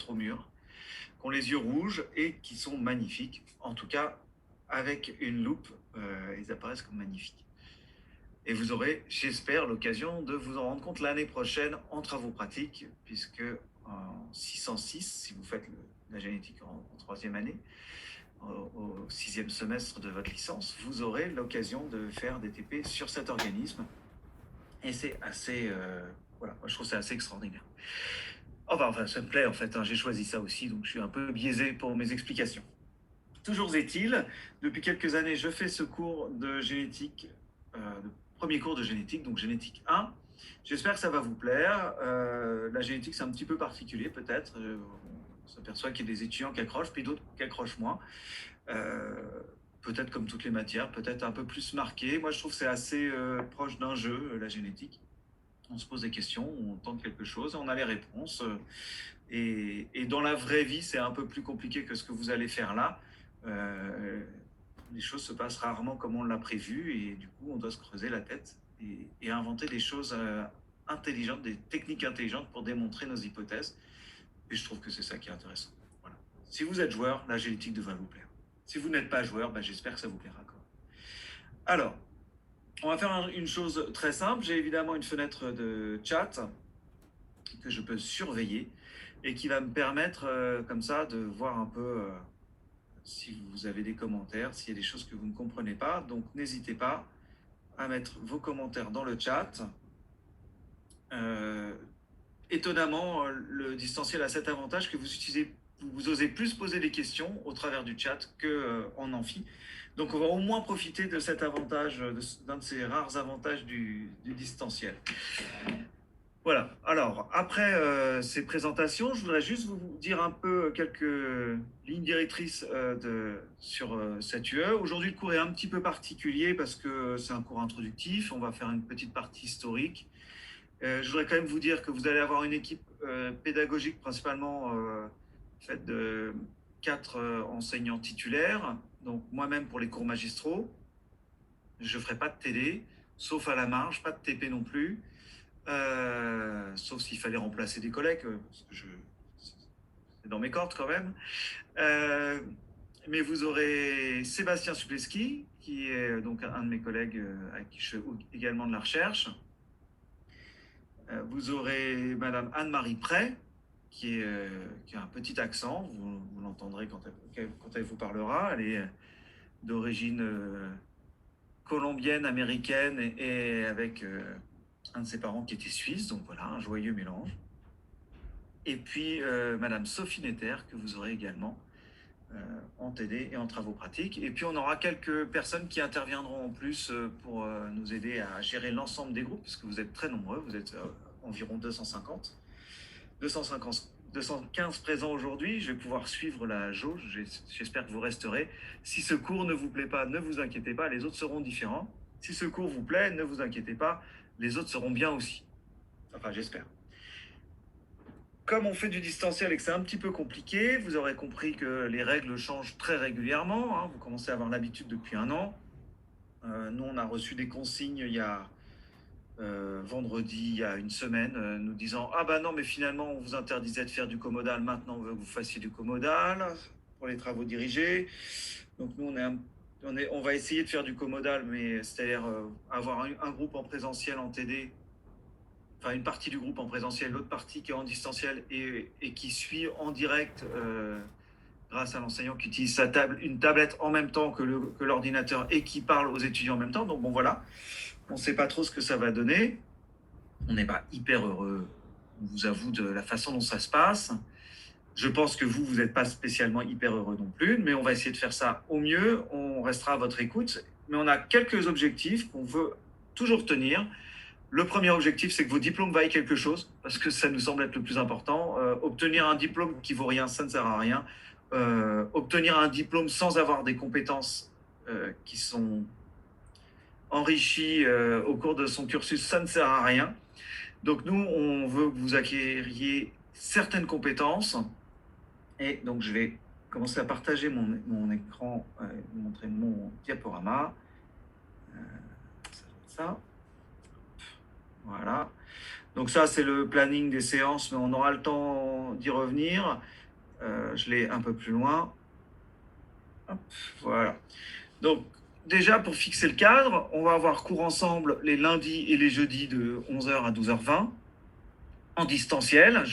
au mur, qui ont les yeux rouges et qui sont magnifiques. En tout cas, avec une loupe, ils apparaissent comme magnifiques. Et vous aurez, j'espère, l'occasion de vous en rendre compte l'année prochaine en travaux pratiques, puisque en 606, si vous faites la génétique en troisième année, au sixième semestre de votre licence, vous aurez l'occasion de faire des TP sur cet organisme. Et c'est assez... voilà, moi je trouve ça assez extraordinaire. Enfin, ça me plaît en fait, hein, j'ai choisi ça aussi, donc je suis un peu biaisé pour mes explications. Toujours est-il, depuis quelques années, je fais ce cours de génétique, le premier cours de génétique, donc génétique 1. J'espère que ça va vous plaire. La génétique, c'est un petit peu particulier peut-être. On s'aperçoit qu'il y a des étudiants qui accrochent, puis d'autres qui accrochent moins. Peut-être comme toutes les matières, peut-être un peu plus marqué. Moi, je trouve que c'est assez proche d'un jeu, la génétique. On se pose des questions, on tente quelque chose, on a les réponses. Et dans la vraie vie, c'est un peu plus compliqué que ce que vous allez faire là. Les choses se passent rarement comme on l'a prévu et du coup, on doit se creuser la tête et inventer des choses intelligentes, des techniques intelligentes pour démontrer nos hypothèses. Et je trouve que c'est ça qui est intéressant. Voilà. Si vous êtes joueur, la génétique devrait vous plaire. Si vous n'êtes pas joueur, ben, j'espère que ça vous plaira. Alors, on va faire une chose très simple. J'ai évidemment une fenêtre de chat que je peux surveiller et qui va me permettre comme ça de voir un peu si vous avez des commentaires, s'il y a des choses que vous ne comprenez pas. Donc n'hésitez pas à mettre vos commentaires dans le chat. Étonnamment, le distanciel a cet avantage que vous osez plus poser des questions au travers du chat qu'en amphi. Donc on va au moins profiter de cet avantage, d'un de ces rares avantages du distanciel. Voilà. Alors, après ces présentations, je voudrais juste vous dire un peu quelques lignes directrices sur cette UE. Aujourd'hui, le cours est un petit peu particulier parce que c'est un cours introductif. On va faire une petite partie historique. Je voudrais quand même vous dire que vous allez avoir une équipe pédagogique principalement faite de 4 enseignants titulaires. Donc, moi-même pour les cours magistraux. Je ne ferai pas de TD, sauf à la marge, pas de TP non plus. Sauf s'il fallait remplacer des collègues, parce que c'est dans mes cordes quand même. Mais vous aurez Sébastien Supleski, qui est donc un de mes collègues avec qui je fais également de la recherche. Vous aurez Madame Anne-Marie Prey, qui a un petit accent, vous l'entendrez quand elle vous parlera. Elle est d'origine colombienne, américaine et avec un de ses parents qui était suisse, donc voilà, un joyeux mélange. Et puis Madame Sophie Netter, que vous aurez également en TD et en travaux pratiques. Et puis on aura quelques personnes qui interviendront en plus pour nous aider à gérer l'ensemble des groupes, puisque vous êtes très nombreux, vous êtes environ 250. 215 présents aujourd'hui, je vais pouvoir suivre la jauge, j'espère que vous resterez. Si ce cours ne vous plaît pas, ne vous inquiétez pas, les autres seront différents. Si ce cours vous plaît, ne vous inquiétez pas, les autres seront bien aussi. Enfin, j'espère. Comme on fait du distanciel et que c'est un petit peu compliqué, vous aurez compris que les règles changent très régulièrement. Hein, vous commencez à avoir l'habitude depuis un an. Nous, on a reçu des consignes il y a vendredi, il y a une semaine, nous disant « Ah bah non, mais finalement, on vous interdisait de faire du comodal, maintenant on veut que vous fassiez du comodal pour les travaux dirigés. » Donc nous, on va essayer de faire du comodal, mais c'est-à-dire avoir un groupe en présentiel en TD, enfin une partie du groupe en présentiel, l'autre partie qui est en distanciel et qui suit en direct grâce à l'enseignant qui utilise une tablette en même temps que l'ordinateur et qui parle aux étudiants en même temps. Donc bon, voilà. On ne sait pas trop ce que ça va donner. On n'est pas hyper heureux, on vous avoue, de la façon dont ça se passe. Je pense que vous n'êtes pas spécialement hyper heureux non plus, mais on va essayer de faire ça au mieux. On restera à votre écoute. Mais on a quelques objectifs qu'on veut toujours tenir. Le premier objectif, c'est que vos diplômes vaillent quelque chose, parce que ça nous semble être le plus important. Obtenir un diplôme qui vaut rien, ça ne sert à rien. Obtenir un diplôme sans avoir des compétences qui sont enrichi au cours de son cursus, ça ne sert à rien. Donc nous, on veut que vous acquériez certaines compétences. Et donc je vais commencer à partager mon écran, vous montrer mon diaporama. Ça. Voilà. Donc ça, c'est le planning des séances, mais on aura le temps d'y revenir. Je l'ai un peu plus loin. Hop, voilà. Donc, déjà, pour fixer le cadre, on va avoir cours ensemble les lundis et les jeudis de 11h à 12h20 en distanciel.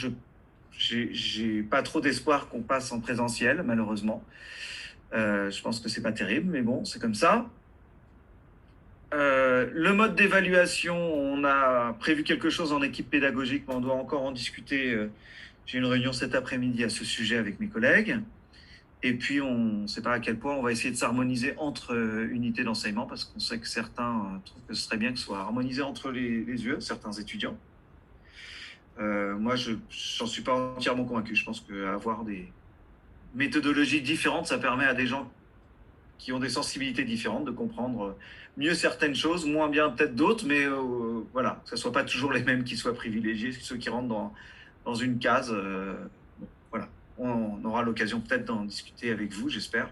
J'ai pas trop d'espoir qu'on passe en présentiel, malheureusement. Je pense que c'est pas terrible, mais bon, c'est comme ça. Le mode d'évaluation, on a prévu quelque chose en équipe pédagogique, mais on doit encore en discuter. J'ai une réunion cet après-midi à ce sujet avec mes collègues. Et puis, on ne sait pas à quel point on va essayer de s'harmoniser entre unités d'enseignement, parce qu'on sait que certains trouvent que ce serait bien que ce soit harmonisé entre les UE, certains étudiants. Moi, je n'en suis pas entièrement convaincu. Je pense qu'avoir des méthodologies différentes, ça permet à des gens qui ont des sensibilités différentes de comprendre mieux certaines choses, moins bien peut-être d'autres, mais voilà, que ce ne soit pas toujours les mêmes qui soient privilégiés, ceux qui rentrent dans une case. Bon, voilà, on aura l'occasion peut-être d'en discuter avec vous, j'espère.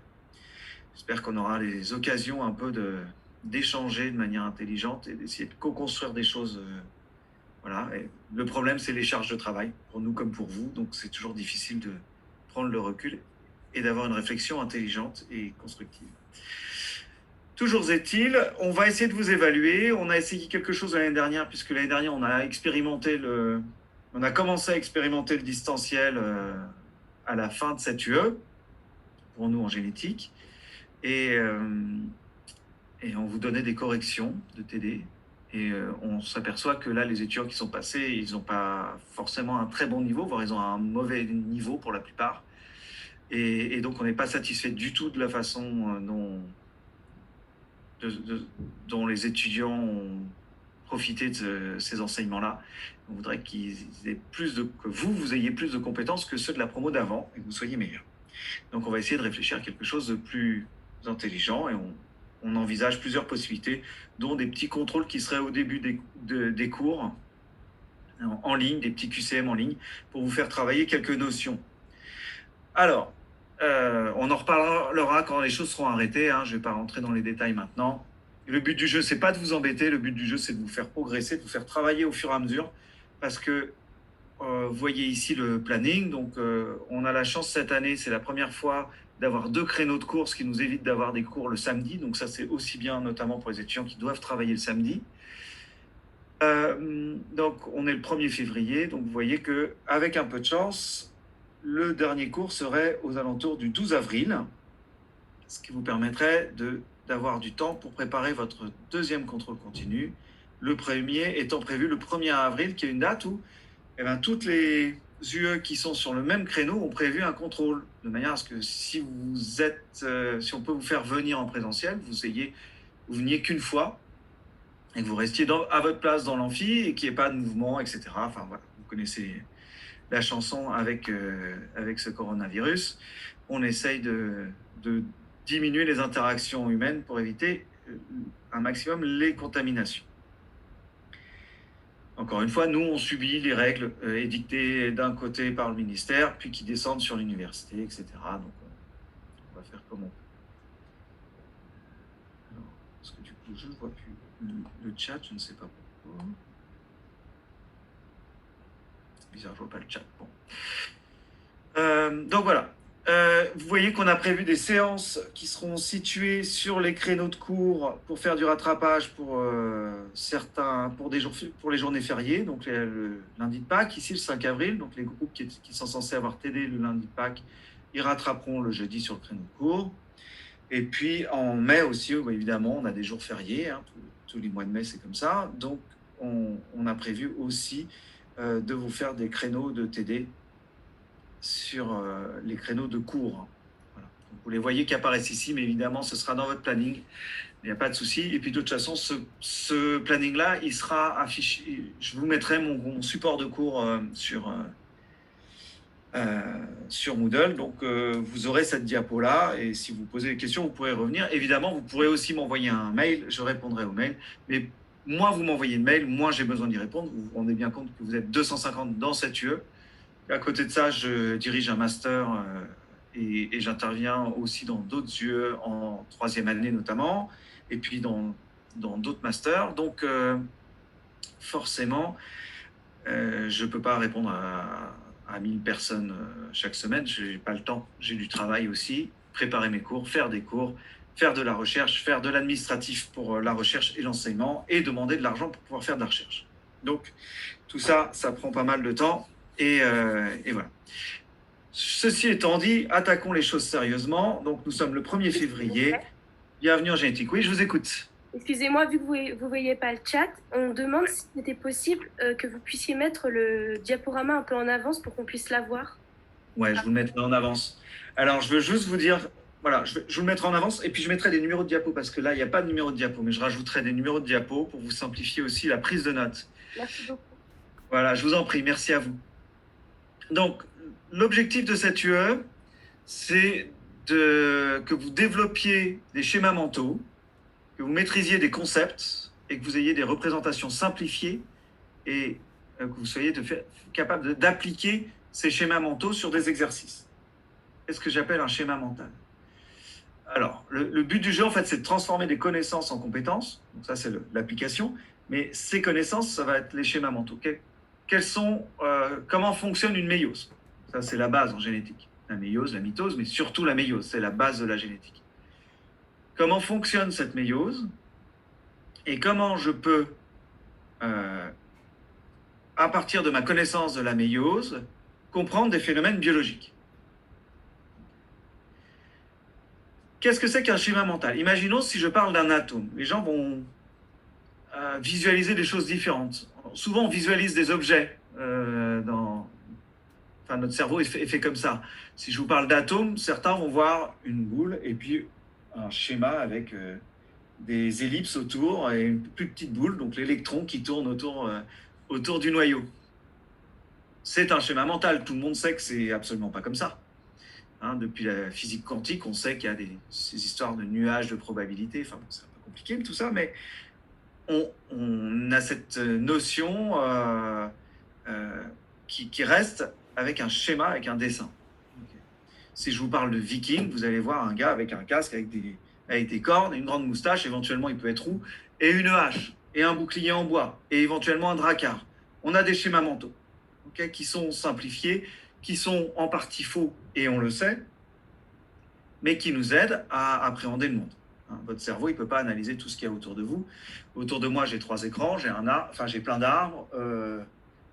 J'espère qu'on aura les occasions un peu d'échanger de manière intelligente et d'essayer de co-construire des choses. Voilà. Et le problème, c'est les charges de travail, pour nous comme pour vous. Donc, c'est toujours difficile de prendre le recul et d'avoir une réflexion intelligente et constructive. Toujours est-il, on va essayer de vous évaluer. On a essayé quelque chose l'année dernière, puisque l'année dernière, on a commencé à expérimenter le distanciel à la fin de cette UE, pour nous en génétique. Et on vous donnait des corrections de TD. Et on s'aperçoit que là, les étudiants qui sont passés, ils n'ont pas forcément un très bon niveau, voire ils ont un mauvais niveau pour la plupart. Et donc, on n'est pas satisfait du tout de la façon dont les étudiants ont profité de ces enseignements-là. On voudrait que vous ayez plus de compétences que ceux de la promo d'avant et que vous soyez meilleurs. Donc, on va essayer de réfléchir à quelque chose de plus intelligent et on envisage plusieurs possibilités, dont des petits contrôles qui seraient au début des cours en ligne, des petits QCM en ligne, pour vous faire travailler quelques notions. Alors, on en reparlera quand les choses seront arrêtées. Je ne vais pas rentrer dans les détails maintenant. Le but du jeu, c'est pas de vous embêter. Le but du jeu, c'est de vous faire progresser, de vous faire travailler au fur et à mesure. Parce que vous voyez ici le planning. Donc, on a la chance cette année, c'est la première fois d'avoir 2 créneaux de cours, ce qui nous évite d'avoir des cours le samedi. Donc, ça, c'est aussi bien, notamment pour les étudiants qui doivent travailler le samedi. Donc, on est le 1er février. Donc, vous voyez qu'avec un peu de chance, le dernier cours serait aux alentours du 12 avril, ce qui vous permettrait d'avoir du temps pour préparer votre deuxième contrôle continu, le premier étant prévu le 1er avril, qui est une date où toutes les UE qui sont sur le même créneau ont prévu un contrôle, de manière à ce que si on peut vous faire venir en présentiel, vous veniez qu'une fois, et que vous restiez à votre place dans l'amphi, et qu'il n'y ait pas de mouvement, etc. Enfin voilà, vous connaissez la chanson avec ce coronavirus. On essaye de diminuer les interactions humaines pour éviter un maximum les contaminations. Encore une fois, nous, on subit les règles édictées d'un côté par le ministère, puis qui descendent sur l'université, etc. Donc, on va faire comme on peut. Alors, parce que du coup, je ne vois plus le chat, je ne sais pas pourquoi. C'est bizarre, je ne vois pas le chat. Bon. Donc voilà. Vous voyez qu'on a prévu des séances qui seront situées sur les créneaux de cours pour faire du rattrapage pour pour les journées fériées, donc le lundi de Pâques, ici le 5 avril. Donc les groupes qui sont censés avoir TD le lundi de Pâques, ils rattraperont le jeudi sur le créneau de cours. Et puis en mai aussi, évidemment, on a des jours fériés. Tous les mois de mai, c'est comme ça. Donc on a prévu aussi de vous faire des créneaux de TD sur les créneaux de cours. Voilà. Donc, vous les voyez qui apparaissent ici, mais évidemment, ce sera dans votre planning. Il n'y a pas de souci. Et puis, de toute façon, ce planning-là, il sera affiché. Je vous mettrai mon support de cours sur Moodle. Donc, vous aurez cette diapo-là. Et si vous posez des questions, vous pourrez revenir. Évidemment, vous pourrez aussi m'envoyer un mail. Je répondrai au mail. Mais moins vous m'envoyez de mail, moins j'ai besoin d'y répondre. Vous vous rendez bien compte que vous êtes 250 dans cette UE. À côté de ça, je dirige un master et j'interviens aussi dans d'autres UE en 3e année notamment, et puis dans d'autres masters. Donc, forcément, Je ne peux pas répondre à 1000 personnes chaque semaine. Je n'ai pas le temps. J'ai du travail aussi. Préparer mes cours, faire des cours, faire de la recherche, faire de l'administratif pour la recherche et l'enseignement et demander de l'argent pour pouvoir faire de la recherche. Donc, tout ça, ça prend pas mal de temps. Et voilà. Ceci étant dit, attaquons les choses sérieusement. Donc, nous sommes le 1er février. Bienvenue en génétique. Oui, je vous écoute. Excusez-moi, vu que vous voyez pas le chat, on demande si c'était possible que vous puissiez mettre le diaporama un peu en avance pour qu'on puisse la voir. Ouais, je vous le mettrai en avance. Alors, je veux juste vous dire, voilà, je vous le mettrai en avance et puis je mettrai des numéros de diapo parce que là, il n'y a pas de numéro de diapo, mais je rajouterai des numéros de diapo pour vous simplifier aussi la prise de notes. Merci beaucoup. Voilà, je vous en prie, merci à vous. Donc, l'objectif de cette UE, c'est que vous développiez des schémas mentaux, que vous maîtrisiez des concepts et que vous ayez des représentations simplifiées et que vous soyez capable d'appliquer ces schémas mentaux sur des exercices. Qu'est-ce que j'appelle un schéma mental? Alors, le but du jeu, en fait, c'est de transformer des connaissances en compétences. Donc ça, c'est l'application. Mais ces connaissances, ça va être les schémas mentaux. Comment fonctionne une méiose? Ça, c'est la base en génétique. La méiose, la mitose, mais surtout la méiose, c'est la base de la génétique. Comment fonctionne cette méiose et comment je peux, à partir de ma connaissance de la méiose, comprendre des phénomènes biologiques. Qu'est-ce que c'est qu'un schéma mental? Imaginons si je parle d'un atome. Les gens vont visualiser des choses différentes. Souvent, on visualise des objets Enfin, notre cerveau est fait comme ça. Si je vous parle d'atomes, certains vont voir une boule et puis un schéma avec des ellipses autour et une plus petite boule, donc l'électron qui tourne autour du noyau. C'est un schéma mental. Tout le monde sait que c'est absolument pas comme ça. Hein, depuis la physique quantique, on sait qu'il y a ces histoires de nuages de probabilité. Enfin, c'est un peu compliqué tout ça, mais on a cette notion qui reste avec un schéma, avec un dessin. Okay. Si je vous parle de viking, vous allez voir un gars avec un casque, avec des cornes, une grande moustache, éventuellement il peut être roux, et une hache, et un bouclier en bois, et éventuellement un dracard. On a des schémas mentaux okay, qui sont simplifiés, qui sont en partie faux, et on le sait, mais qui nous aident à appréhender le monde. Hein, votre cerveau, il ne peut pas analyser tout ce qu'il y a autour de vous. Autour de moi, j'ai 3 écrans, j'ai plein d'arbres,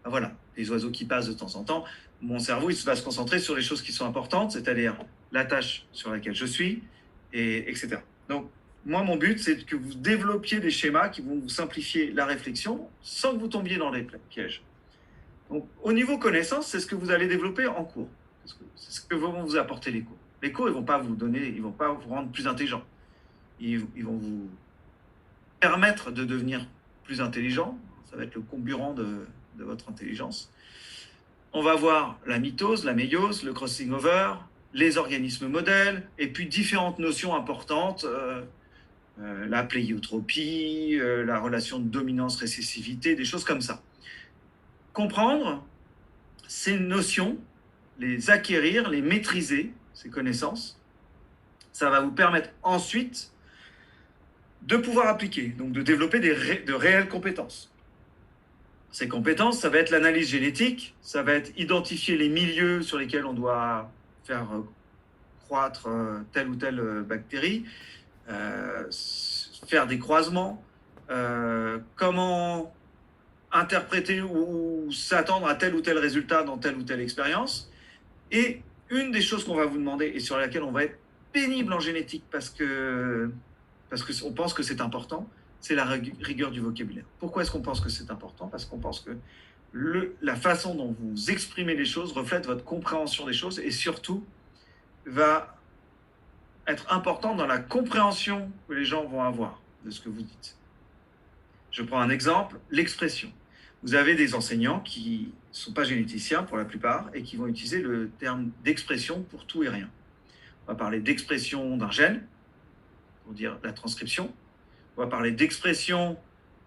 voilà, des oiseaux qui passent de temps en temps. Mon cerveau, il va se concentrer sur les choses qui sont importantes, c'est-à-dire la tâche sur laquelle je suis, etc. Donc, moi, mon but, c'est que vous développiez des schémas qui vont vous simplifier la réflexion sans que vous tombiez dans les pièges. Donc, au niveau connaissance, c'est ce que vous allez développer en cours. C'est ce que vont vous apporter les cours. Les cours, ils ne vont pas vous donner, ils ne vont pas vous rendre plus intelligent. Ils vont vous permettre de devenir plus intelligent. Ça va être le comburant de votre intelligence. On va voir la mitose, la méiose, le crossing over, les organismes modèles, et puis différentes notions importantes, la pléiotropie, la relation de dominance-récessivité, des choses comme ça. Comprendre ces notions, les acquérir, les maîtriser, ces connaissances, ça va vous permettre ensuite de pouvoir appliquer, donc de développer de réelles compétences. Ces compétences, ça va être l'analyse génétique, ça va être identifier les milieux sur lesquels on doit faire croître telle ou telle bactérie, faire des croisements, comment interpréter ou s'attendre à tel ou tel résultat dans telle ou telle expérience. Et une des choses qu'on va vous demander et sur laquelle on va être pénible en génétique parce qu'on pense que c'est important, c'est la rigueur du vocabulaire. Pourquoi est-ce qu'on pense que c'est important? Parce qu'on pense que la façon dont vous exprimez les choses reflète votre compréhension des choses et surtout va être important dans la compréhension que les gens vont avoir de ce que vous dites. Je prends un exemple, l'expression. Vous avez des enseignants qui ne sont pas généticiens pour la plupart et qui vont utiliser le terme d'expression pour tout et rien. On va parler d'expression d'un gène, pour dire la transcription. On va parler d'expression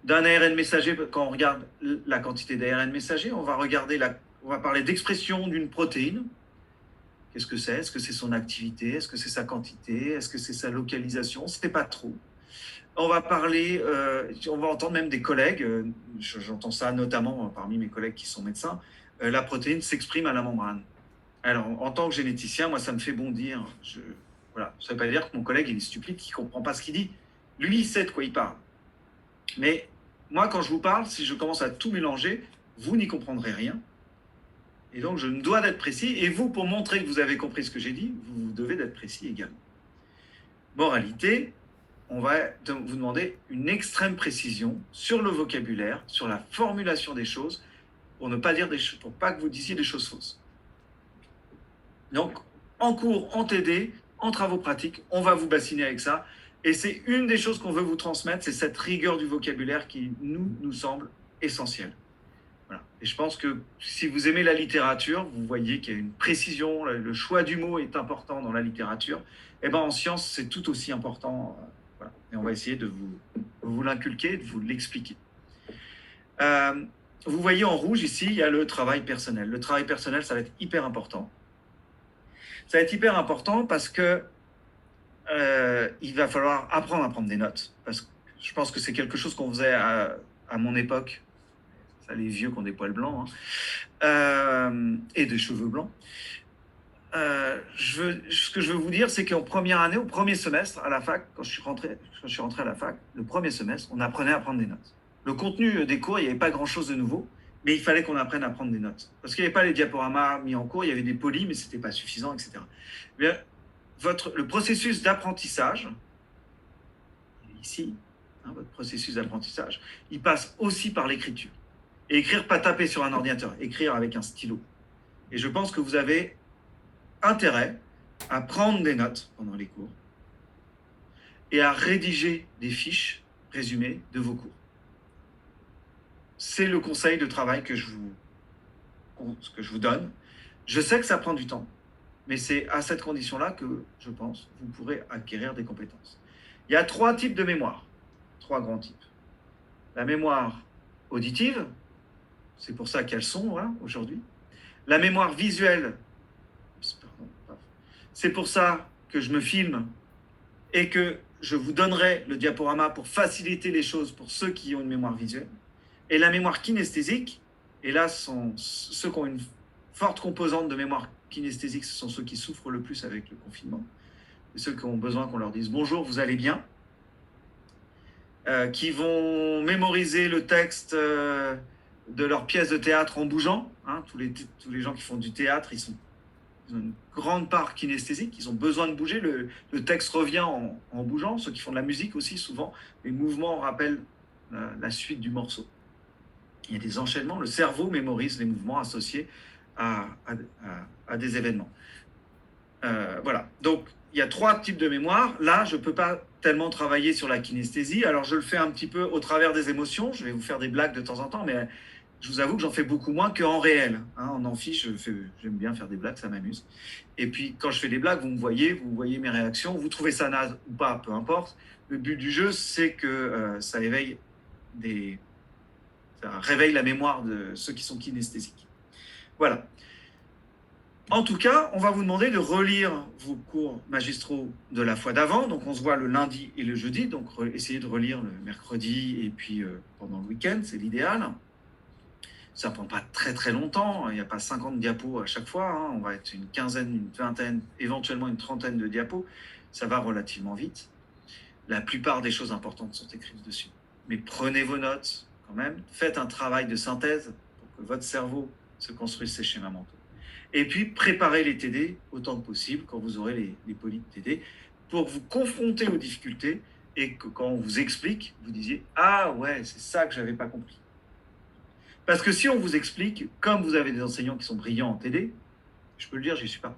d'un ARN messager quand on regarde la quantité d'ARN messager. On va parler d'expression d'une protéine. Qu'est-ce que c'est? Est-ce que c'est son activité? Est-ce que c'est sa quantité? Est-ce que c'est sa localisation? Ce n'est pas trop. On va parler, on va entendre même des collègues, j'entends ça notamment parmi mes collègues qui sont médecins, la protéine s'exprime à la membrane. Alors, en tant que généticien, moi, ça me fait bondir. Voilà. Ça ne veut pas dire que mon collègue il est stupide, qu'il ne comprend pas ce qu'il dit. Lui, il sait de quoi il parle. Mais moi, quand je vous parle, si je commence à tout mélanger, vous n'y comprendrez rien. Et donc, je me dois d'être précis. Et vous, pour montrer que vous avez compris ce que j'ai dit, vous devez d'être précis également. Moralité, on va vous demander une extrême précision sur le vocabulaire, sur la formulation des choses, pour ne pas dire des choses, pour pas que vous disiez des choses fausses. Donc, en cours, en TD, en travaux pratiques, on va vous bassiner avec ça. Et c'est une des choses qu'on veut vous transmettre, c'est cette rigueur du vocabulaire qui nous semble essentielle. Voilà. Et je pense que si vous aimez la littérature, vous voyez qu'il y a une précision, le choix du mot est important dans la littérature. Et ben en sciences, c'est tout aussi important. Voilà. Et on va essayer de vous l'inculquer, de vous l'expliquer. Vous voyez en rouge ici, il y a le travail personnel. Le travail personnel, ça va être hyper important. Ça va être hyper important parce que il va falloir apprendre à prendre des notes. Parce que je pense que c'est quelque chose qu'on faisait à mon époque. Ça, les vieux qui ont des poils blancs et des cheveux blancs. Ce que je veux vous dire, c'est qu'en première année, au premier semestre, à la fac, quand je suis rentré à la fac, le premier semestre, on apprenait à prendre des notes. Le contenu des cours, il n'y avait pas grand-chose de nouveau, mais il fallait qu'on apprenne à prendre des notes. Parce qu'il n'y avait pas les diaporamas mis en cours, il y avait des polis, mais ce n'était pas suffisant, etc. Mais le processus d'apprentissage, ici, votre processus d'apprentissage, il passe aussi par l'écriture. Et écrire, pas taper sur un ordinateur, écrire avec un stylo. Et je pense que vous avez intérêt à prendre des notes pendant les cours et à rédiger des fiches résumées de vos cours. C'est le conseil de travail que je vous donne. Je sais que ça prend du temps, mais c'est à cette condition-là que, je pense, vous pourrez acquérir des compétences. Il y a 3 types de mémoire, 3 grands types. La mémoire auditive, c'est pour ça qu'elles sont aujourd'hui. La mémoire visuelle, c'est pour ça que je me filme et que je vous donnerai le diaporama pour faciliter les choses pour ceux qui ont une mémoire visuelle. Et la mémoire kinesthésique, et là, ceux qui ont une forte composante de mémoire kinesthésique, ce sont ceux qui souffrent le plus avec le confinement. Et ceux qui ont besoin qu'on leur dise « Bonjour, vous allez bien ?» qui vont mémoriser le texte de leur pièce de théâtre en bougeant. Tous les gens qui font du théâtre, ils ont une grande part kinesthésique, ils ont besoin de bouger, le texte revient en bougeant. Ceux qui font de la musique aussi, souvent, les mouvements rappellent la suite du morceau. Il y a des enchaînements, le cerveau mémorise les mouvements associés à des événements. Voilà, donc il y a 3 types de mémoire. Là, je ne peux pas tellement travailler sur la kinesthésie, alors je le fais un petit peu au travers des émotions, je vais vous faire des blagues de temps en temps, mais je vous avoue que j'en fais beaucoup moins qu'en réel. En amphi, j'aime bien faire des blagues, ça m'amuse. Et puis, quand je fais des blagues, vous voyez mes réactions, vous trouvez ça naze ou pas, peu importe. Le but du jeu, c'est que ça réveille la mémoire de ceux qui sont kinesthésiques. Voilà. En tout cas, on va vous demander de relire vos cours magistraux de la fois d'avant. Donc, on se voit le lundi et le jeudi. Donc, essayez de relire le mercredi et puis pendant le week-end, c'est l'idéal. Ça ne prend pas très très longtemps. Il n'y a pas 50 diapos à chaque fois. On va être une quinzaine, une vingtaine, éventuellement une trentaine de diapos. Ça va relativement vite. La plupart des choses importantes sont écrites dessus. Mais prenez vos notes quand même. Faites un travail de synthèse pour que votre cerveau se construise ses schémas mentaux. Et puis, préparez les TD autant que possible quand vous aurez les polis de TD pour vous confronter aux difficultés et que quand on vous explique, vous disiez « Ah ouais, c'est ça que je n'avais pas compris ». Parce que si on vous explique, comme vous avez des enseignants qui sont brillants en TD, je peux le dire, j'y suis pas,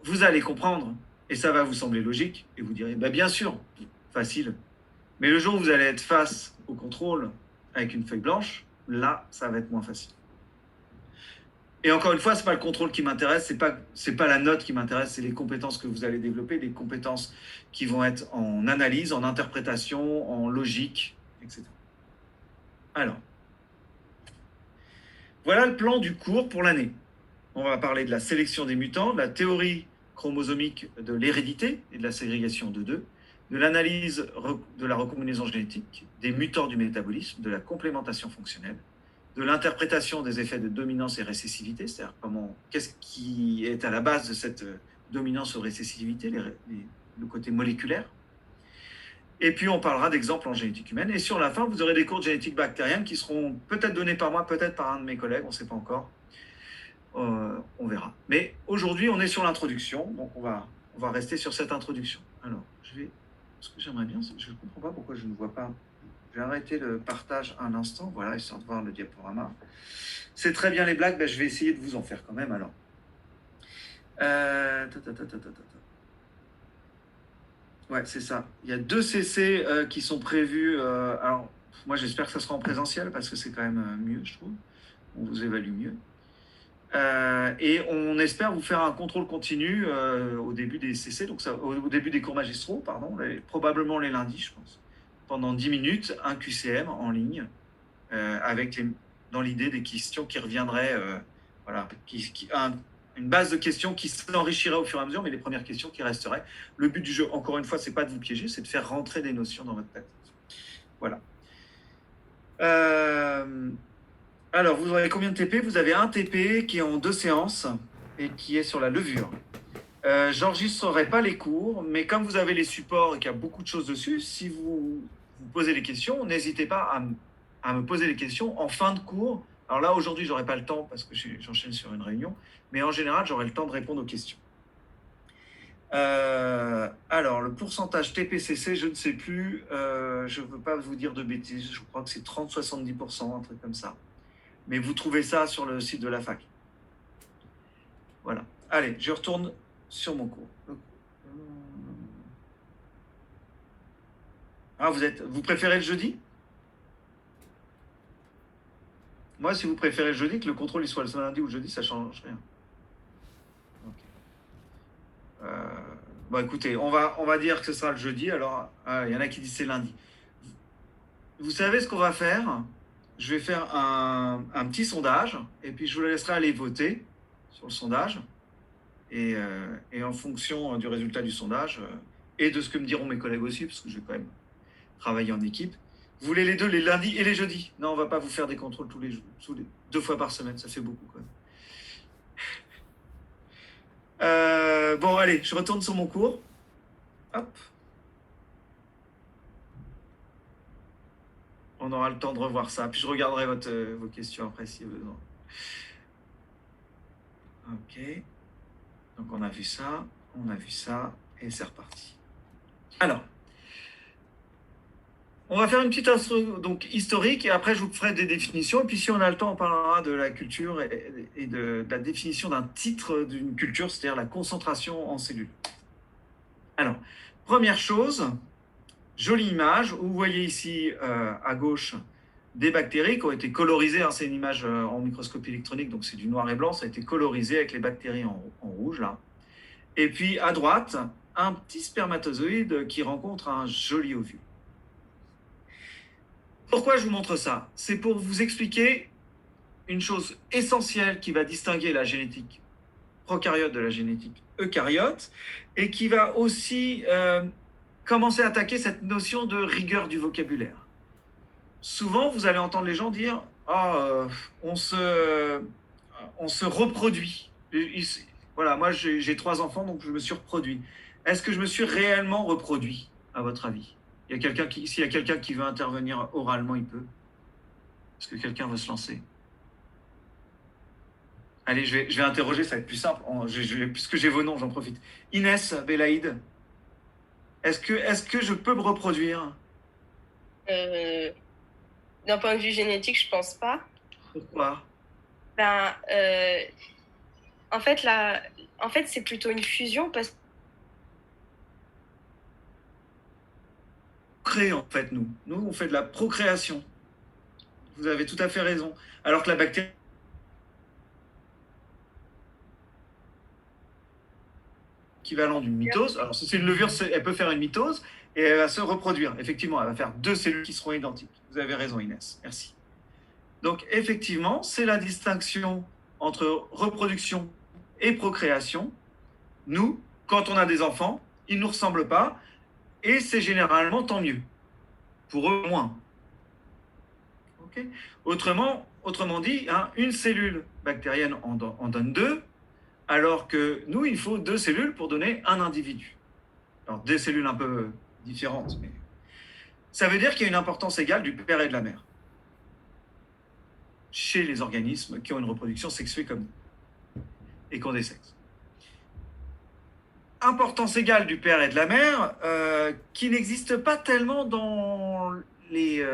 vous allez comprendre et ça va vous sembler logique et vous direz « Bien sûr, facile ». Mais le jour où vous allez être face au contrôle avec une feuille blanche, là, ça va être moins facile. Et encore une fois, ce n'est pas le contrôle qui m'intéresse, c'est pas la note qui m'intéresse, c'est les compétences que vous allez développer, des compétences qui vont être en analyse, en interprétation, en logique, etc. Alors, voilà le plan du cours pour l'année. On va parler de la sélection des mutants, de la théorie chromosomique de l'hérédité et de la ségrégation de 2, de l'analyse de la recombinaison génétique, des mutants du métabolisme, de la complémentation fonctionnelle, de l'interprétation des effets de dominance et récessivité, c'est-à-dire qu'est-ce qui est à la base de cette dominance ou récessivité, le côté moléculaire. Et puis on parlera d'exemples en génétique humaine. Et sur la fin, vous aurez des cours de génétique bactérienne qui seront peut-être donnés par moi, peut-être par un de mes collègues, on ne sait pas encore. On verra. Mais aujourd'hui, on est sur l'introduction, donc on va rester sur cette introduction. Alors, ce que j'aimerais bien, je ne comprends pas pourquoi je ne vois pas. Je vais arrêter le partage un instant, voilà, histoire de voir le diaporama. C'est très bien les blagues, je vais essayer de vous en faire quand même alors. Ouais, c'est ça. Il y a 2 CC qui sont prévus. Alors, moi, j'espère que ça sera en présentiel parce que c'est quand même mieux, je trouve. On vous évalue mieux. Et on espère vous faire un contrôle continu au début des CC, donc au début des cours magistraux, pardon, probablement les lundis, je pense. Pendant 10 minutes, un QCM en ligne, avec dans l'idée des questions qui reviendraient, voilà, une base de questions qui s'enrichirait au fur et à mesure, mais les premières questions qui resteraient. Le but du jeu, encore une fois, c'est pas de vous piéger, c'est de faire rentrer des notions dans votre tête. Voilà. Alors, vous aurez combien de TP? Vous avez un TP qui est en 2 séances et qui est sur la levure. J'enregistrerai pas les cours, mais comme vous avez les supports et qu'il y a beaucoup de choses dessus, si vous posez les questions, n'hésitez pas à me poser les questions en fin de cours. Alors là, aujourd'hui, j'aurai pas le temps parce que j'enchaîne sur une réunion, mais en général, j'aurai le temps de répondre aux questions. Alors, le pourcentage TPCC, je ne sais plus. Je ne veux pas vous dire de bêtises. Je crois que c'est 30-70%, un truc comme ça. Mais vous trouvez ça sur le site de la fac. Voilà. Allez, je retourne sur mon cours. Ah, vous préférez le jeudi? Moi, si vous préférez le jeudi, que le contrôle il soit le lundi ou le jeudi, ça ne change rien. Okay. Bon, écoutez, on va dire que ce sera le jeudi. Alors, il y en a qui disent c'est lundi. Vous savez ce qu'on va faire? Je vais faire un petit sondage et puis je vous laisserai aller voter sur le sondage. Et en fonction du résultat du sondage et de ce que me diront mes collègues aussi, parce que je vais quand même travailler en équipe. Vous voulez les deux, les lundis et les jeudis? Non, on ne va pas vous faire des contrôles tous les jours, 2 fois par semaine, ça fait beaucoup quand même. Bon, allez, je retourne sur mon cours. Hop. On aura le temps de revoir ça. Puis je regarderai vos questions après s'il y a besoin. Ok. Donc on a vu ça, et c'est reparti. Alors, on va faire une petite donc, historique et après je vous ferai des définitions. Et puis si on a le temps, on parlera de la culture et de la définition d'un titre d'une culture, c'est-à-dire la concentration en cellules. Alors, première chose, jolie image. Vous voyez ici à gauche des bactéries qui ont été colorisées. Hein, c'est une image en microscopie électronique, donc c'est du noir et blanc. Ça a été colorisé avec les bactéries en rouge là. Et puis à droite, un petit spermatozoïde qui rencontre un joli ovule. Pourquoi je vous montre ça? C'est pour vous expliquer une chose essentielle qui va distinguer la génétique prokaryote de la génétique eucaryote et qui va aussi commencer à attaquer cette notion de rigueur du vocabulaire. Souvent, vous allez entendre les gens dire « on se reproduit ». Voilà, moi j'ai 3 enfants, donc je me suis reproduit. Est-ce que je me suis réellement reproduit, à votre avis? S'il y a quelqu'un qui veut intervenir oralement, il peut. Est-ce que quelqu'un veut se lancer? Allez, je vais interroger, ça va être plus simple. Puisque j'ai vos noms, j'en profite. Inès Belaïd, est-ce que je peux me reproduire? D'un point de vue génétique, je pense pas. Pourquoi? En fait, c'est plutôt une fusion parce que créer en fait nous on fait de la procréation. Vous avez tout à fait raison. Alors que la bactérie équivalent d'une mitose. Alors si c'est une levure, elle peut faire une mitose et elle va se reproduire. Effectivement, elle va faire 2 cellules qui seront identiques. Vous avez raison Inès, merci. Donc effectivement, c'est la distinction entre reproduction et procréation. Nous, quand on a des enfants, ils ne nous ressemblent pas et c'est généralement tant mieux. Pour eux, moins. Okay. Autrement dit, hein, une cellule bactérienne en donne 2, alors que nous, il faut 2 cellules pour donner un individu. Alors, 2 cellules un peu différentes, mais ça veut dire qu'il y a une importance égale du père et de la mère chez les organismes qui ont une reproduction sexuée comme nous et qui ont des sexes. Importance égale du père et de la mère qui n'existe pas tellement dans les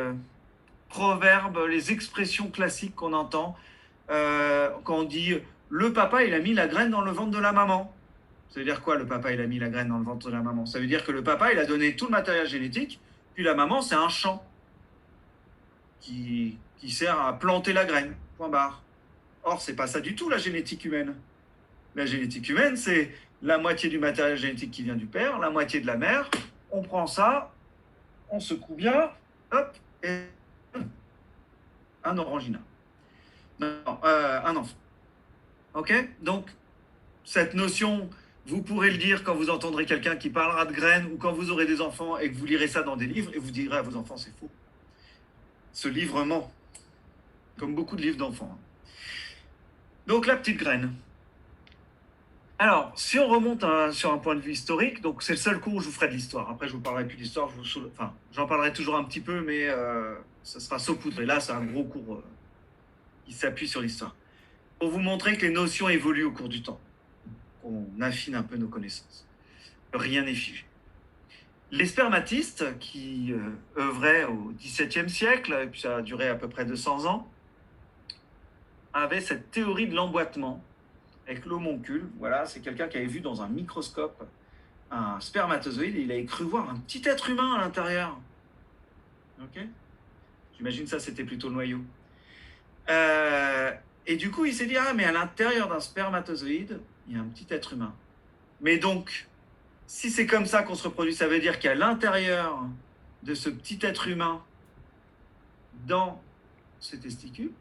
proverbes, les expressions classiques qu'on entend quand on dit le papa il a mis la graine dans le ventre de la maman. Ça veut dire quoi, le papa il a mis la graine dans le ventre de la maman? Ça veut dire que le papa il a donné tout le matériel génétique, puis la maman c'est un champ qui sert à planter la graine, point barre. Or c'est pas ça du tout la génétique humaine. La génétique humaine c'est la moitié du matériel génétique qui vient du père, la moitié de la mère, on prend ça, on secoue bien, hop, et un orangina. Non, un enfant. Ok? Donc, cette notion, vous pourrez le dire quand vous entendrez quelqu'un qui parlera de graines ou quand vous aurez des enfants et que vous lirez ça dans des livres et vous direz à vos enfants, c'est faux. Ce livre ment, comme beaucoup de livres d'enfants. Donc, la petite graine. Alors, si on remonte sur un point de vue historique, donc c'est le seul cours où je vous ferai de l'histoire. Après, je vous parlerai plus d'histoire, j'en parlerai toujours un petit peu, mais ça sera saupoudré. Là, c'est un gros cours qui s'appuie sur l'histoire. Pour vous montrer que les notions évoluent au cours du temps, qu'on affine un peu nos connaissances. Rien n'est figé. Les spermatistes, qui œuvraient au XVIIe siècle, et puis ça a duré à peu près 200 ans, avaient cette théorie de l'emboîtement avec l'homoncule. Voilà, c'est quelqu'un qui avait vu dans un microscope un spermatozoïde et il avait cru voir un petit être humain à l'intérieur. Ok ? J'imagine ça, c'était plutôt le noyau. Et du coup, il s'est dit, ah, mais à l'intérieur d'un spermatozoïde, il y a un petit être humain. Mais donc, si c'est comme ça qu'on se reproduit, ça veut dire qu'à l'intérieur de ce petit être humain, dans ses testicules,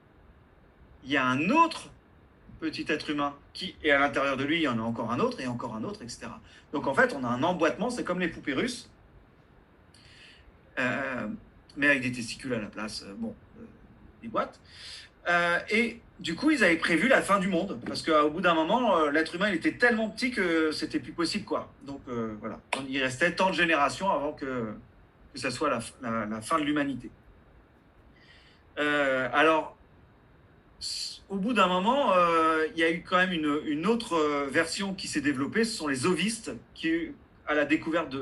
il y a un autre petit être humain et à l'intérieur de lui, il y en a encore un autre, etc. Donc en fait, on a un emboîtement, c'est comme les poupées russes, mais avec des testicules à la place, des boîtes. Et du coup, ils avaient prévu la fin du monde, parce qu'au bout d'un moment, l'être humain il était tellement petit que c'était plus possible, quoi. Donc voilà, il restait tant de générations avant que ça soit la fin de l'humanité. Alors, au bout d'un moment, il y a eu quand même une autre version qui s'est développée, ce sont les ovistes, qui, à la découverte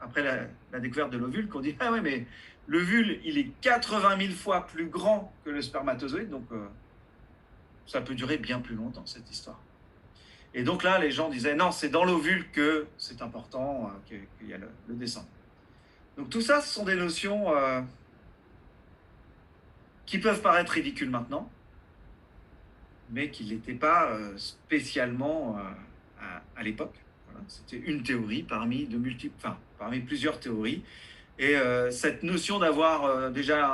après la découverte de l'ovule, qui ont dit « Ah ouais, mais l'ovule, il est 80 000 fois plus grand que le spermatozoïde, donc ça peut durer bien plus longtemps, cette histoire. » Et donc là, les gens disaient « Non, c'est dans l'ovule que c'est important, qu'il y a le descendant. » Donc tout ça, ce sont des notions qui peuvent paraître ridicules maintenant, mais qui ne l'étaient pas spécialement à l'époque. Voilà, c'était une théorie parmi plusieurs théories. Et cette notion d'avoir déjà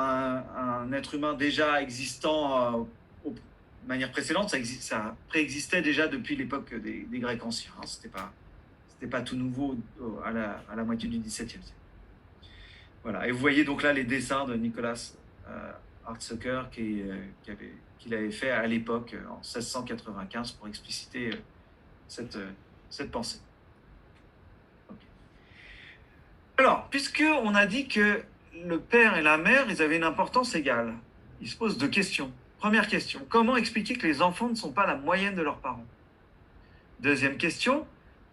un être humain déjà existant de manière précédente, ça préexistait déjà depuis l'époque des Grecs anciens. Hein. C'était pas tout nouveau à la moitié du XVIIe siècle. Voilà. Et vous voyez donc là les dessins de Nicolas Hartzucker qu'il avait fait à l'époque, en 1695, pour expliciter cette pensée. Okay. Alors, puisqu'on a dit que le père et la mère, ils avaient une importance égale, il se pose 2 questions. Première question, comment expliquer que les enfants ne sont pas la moyenne de leurs parents? Deuxième question,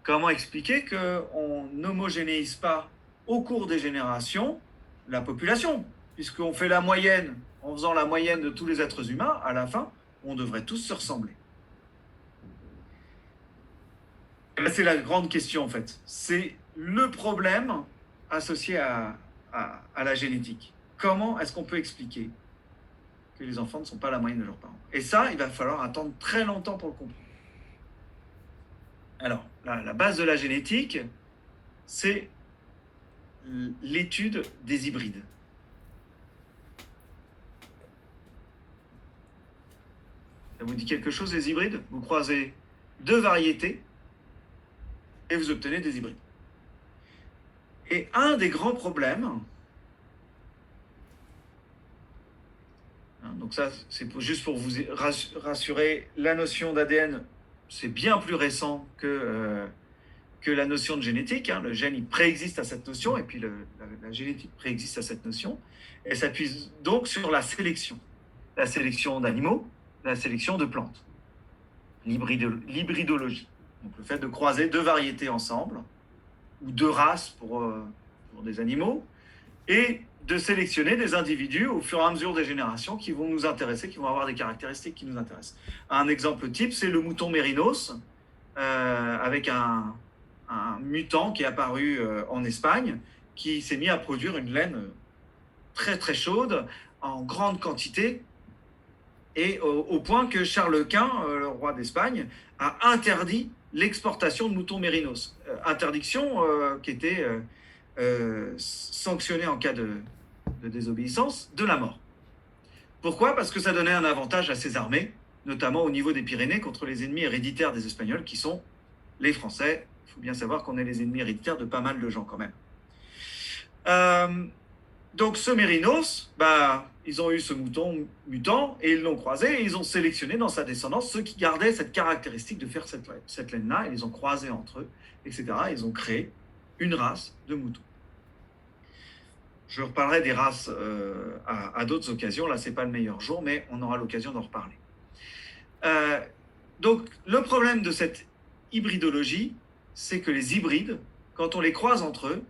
comment expliquer qu'on n'homogénéise pas au cours des générations la population? Puisqu'on fait la moyenne, en faisant la moyenne de tous les êtres humains, à la fin, on devrait tous se ressembler. C'est la grande question, en fait. C'est le problème associé à la génétique. Comment est-ce qu'on peut expliquer que les enfants ne sont pas la moyenne de leurs parents? Et ça, il va falloir attendre très longtemps pour le comprendre. Alors, la base de la génétique, c'est l'étude des hybrides. Ça vous dit quelque chose, les hybrides? Vous croisez 2 variétés et vous obtenez des hybrides. Et un des grands problèmes, donc ça c'est juste pour vous rassurer, la notion d'ADN, c'est bien plus récent que la notion de génétique. Le gène, il préexiste à cette notion, et puis la génétique préexiste à cette notion. Elle s'appuie donc sur la sélection d'animaux, la sélection de plantes, l'hybridologie. Donc le fait de croiser deux variétés ensemble, ou deux races pour des animaux, et de sélectionner des individus au fur et à mesure des générations qui vont nous intéresser, qui vont avoir des caractéristiques qui nous intéressent. Un exemple type, c'est le mouton mérinos, avec un mutant qui est apparu en Espagne, qui s'est mis à produire une laine très très chaude, en grande quantité, et au point que Charles Quint, le roi d'Espagne, a interdit l'exportation de moutons mérinos. Interdiction qui était sanctionnée en cas de désobéissance de la mort. Pourquoi ? Parce que ça donnait un avantage à ses armées, notamment au niveau des Pyrénées, contre les ennemis héréditaires des Espagnols, qui sont les Français. Il faut bien savoir qu'on est les ennemis héréditaires de pas mal de gens quand même. Donc ce mérinos, ils ont eu ce mouton mutant et ils l'ont croisé et ils ont sélectionné dans sa descendance ceux qui gardaient cette caractéristique de faire cette laine-là, et ils ont croisé entre eux, etc. Ils ont créé une race de moutons. Je reparlerai des races à d'autres occasions. Là, ce n'est pas le meilleur jour, mais on aura l'occasion d'en reparler. Donc, le problème de cette hybridologie, c'est que les hybrides, quand on les croise entre eux,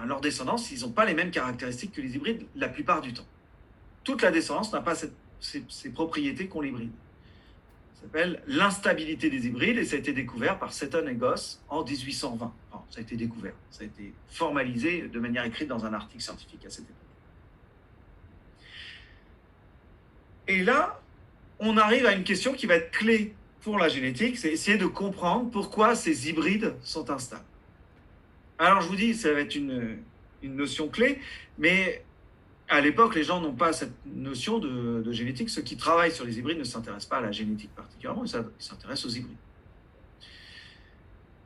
leur descendance, ils n'ont pas les mêmes caractéristiques que les hybrides la plupart du temps. Toute la descendance n'a pas ces propriétés qu'ont l'hybride. Ça s'appelle l'instabilité des hybrides, et ça a été découvert par Seton et Goss en 1820. Enfin, ça a été découvert, ça a été formalisé de manière écrite dans un article scientifique à cette époque. Et là, on arrive à une question qui va être clé pour la génétique, c'est essayer de comprendre pourquoi ces hybrides sont instables. Alors je vous dis, ça va être une notion clé, mais à l'époque, les gens n'ont pas cette notion de génétique. Ceux qui travaillent sur les hybrides ne s'intéressent pas à la génétique particulièrement, ils s'intéressent aux hybrides.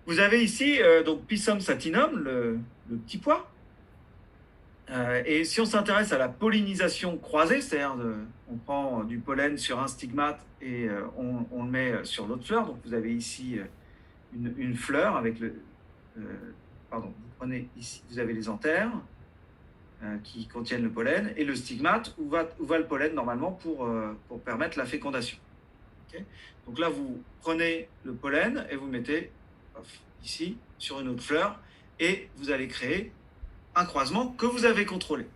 Vous avez ici donc Pisum satinum, le petit pois. Et si on s'intéresse à la pollinisation croisée, c'est-à-dire on prend du pollen sur un stigmate et on le met sur l'autre fleur. Donc vous avez ici une fleur avec vous prenez ici, vous avez les anthères qui contiennent le pollen, et le stigmate où va le pollen normalement pour permettre la fécondation. Okay. Donc là, vous prenez le pollen et vous mettez ici sur une autre fleur, et vous allez créer un croisement que vous avez contrôlé.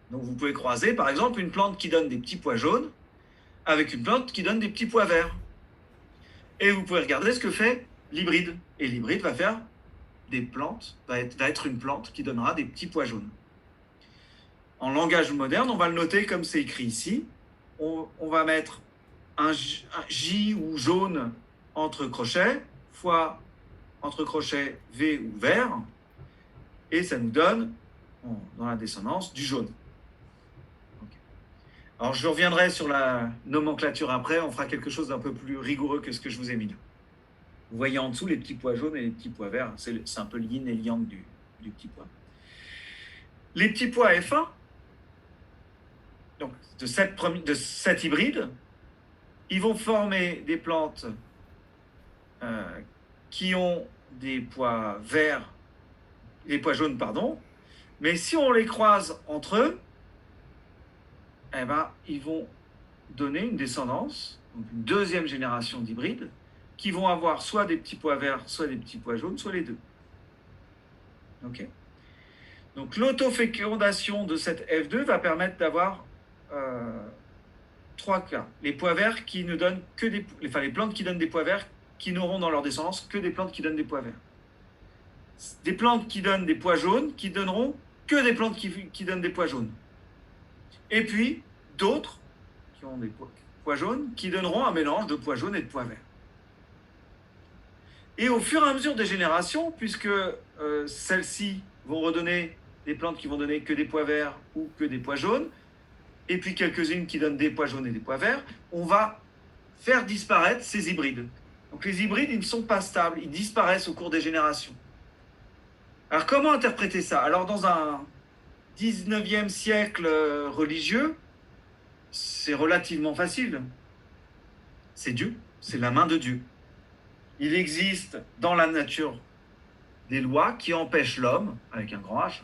Donc vous pouvez croiser par exemple une plante qui donne des petits pois jaunes avec une plante qui donne des petits pois verts. Et vous pouvez regarder ce que fait l'hybride. Et l'hybride va faire des plantes, va être une plante qui donnera des petits pois jaunes. En langage moderne, on va le noter comme c'est écrit ici. On va mettre un J ou jaune entre crochets, fois entre crochets V ou vert, et ça nous donne, dans la descendance, du jaune. Okay. Alors je reviendrai sur la nomenclature après, on fera quelque chose d'un peu plus rigoureux que ce que je vous ai mis là. Vous voyez en dessous les petits pois jaunes et les petits pois verts. C'est un peu le yin et le yang du petit pois. Les petits pois F1, donc de cette hybride, ils vont former des plantes qui ont des pois verts, des pois jaunes, pardon. Mais si on les croise entre eux, ils vont donner une descendance, donc une deuxième génération d'hybrides, qui vont avoir soit des petits pois verts, soit des petits pois jaunes, soit les deux. Okay. Donc l'autofécondation de cette F2 va permettre d'avoir trois cas. Les pois verts qui ne donnent que les plantes qui donnent des pois verts qui n'auront dans leur descendance que des plantes qui donnent des pois verts. Des plantes qui donnent des pois jaunes qui donneront que des plantes qui donnent des pois jaunes. Et puis d'autres qui ont des pois jaunes qui donneront un mélange de pois jaunes et de pois verts. Et au fur et à mesure des générations, puisque celles-ci vont redonner des plantes qui vont donner que des pois verts ou que des pois jaunes, et puis quelques-unes qui donnent des pois jaunes et des pois verts, on va faire disparaître ces hybrides. Donc les hybrides, ils ne sont pas stables, ils disparaissent au cours des générations. Alors, comment interpréter ça? Alors, dans un 19e siècle religieux, c'est relativement facile. C'est Dieu, c'est la main de Dieu. Il existe dans la nature des lois qui empêchent l'homme, avec un grand H,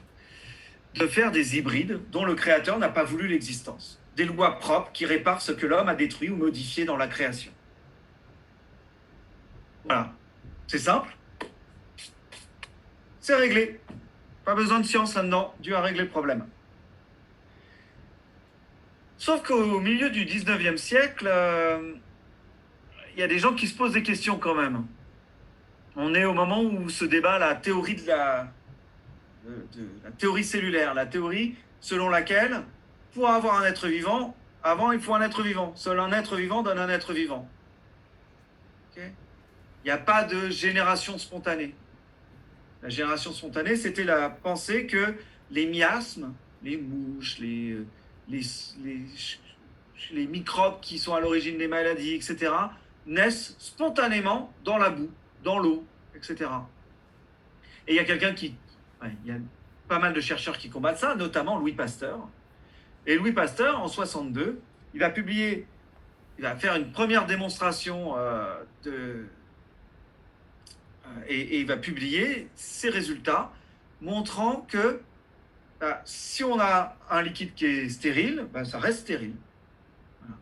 de faire des hybrides dont le Créateur n'a pas voulu l'existence. Des lois propres qui réparent ce que l'homme a détruit ou modifié dans la création. Voilà. C'est simple. C'est réglé. Pas besoin de science là-dedans. Dieu a réglé le problème. Sauf qu'au milieu du 19e siècle, il y a des gens qui se posent des questions quand même. On est au moment où se débat la théorie de la théorie cellulaire, la théorie selon laquelle, pour avoir un être vivant, avant il faut un être vivant. Seul un être vivant donne un être vivant. Okay. Il n'y a pas de génération spontanée. La génération spontanée, c'était la pensée que les miasmes, les mouches, les microbes qui sont à l'origine des maladies, etc., naissent spontanément dans la boue, dans l'eau, etc. Et il y a il y a pas mal de chercheurs qui combattent ça, notamment Louis Pasteur. Et Louis Pasteur, en 62, il va faire une première démonstration et il va publier ses résultats montrant que si on a un liquide qui est stérile, ça reste stérile. Voilà.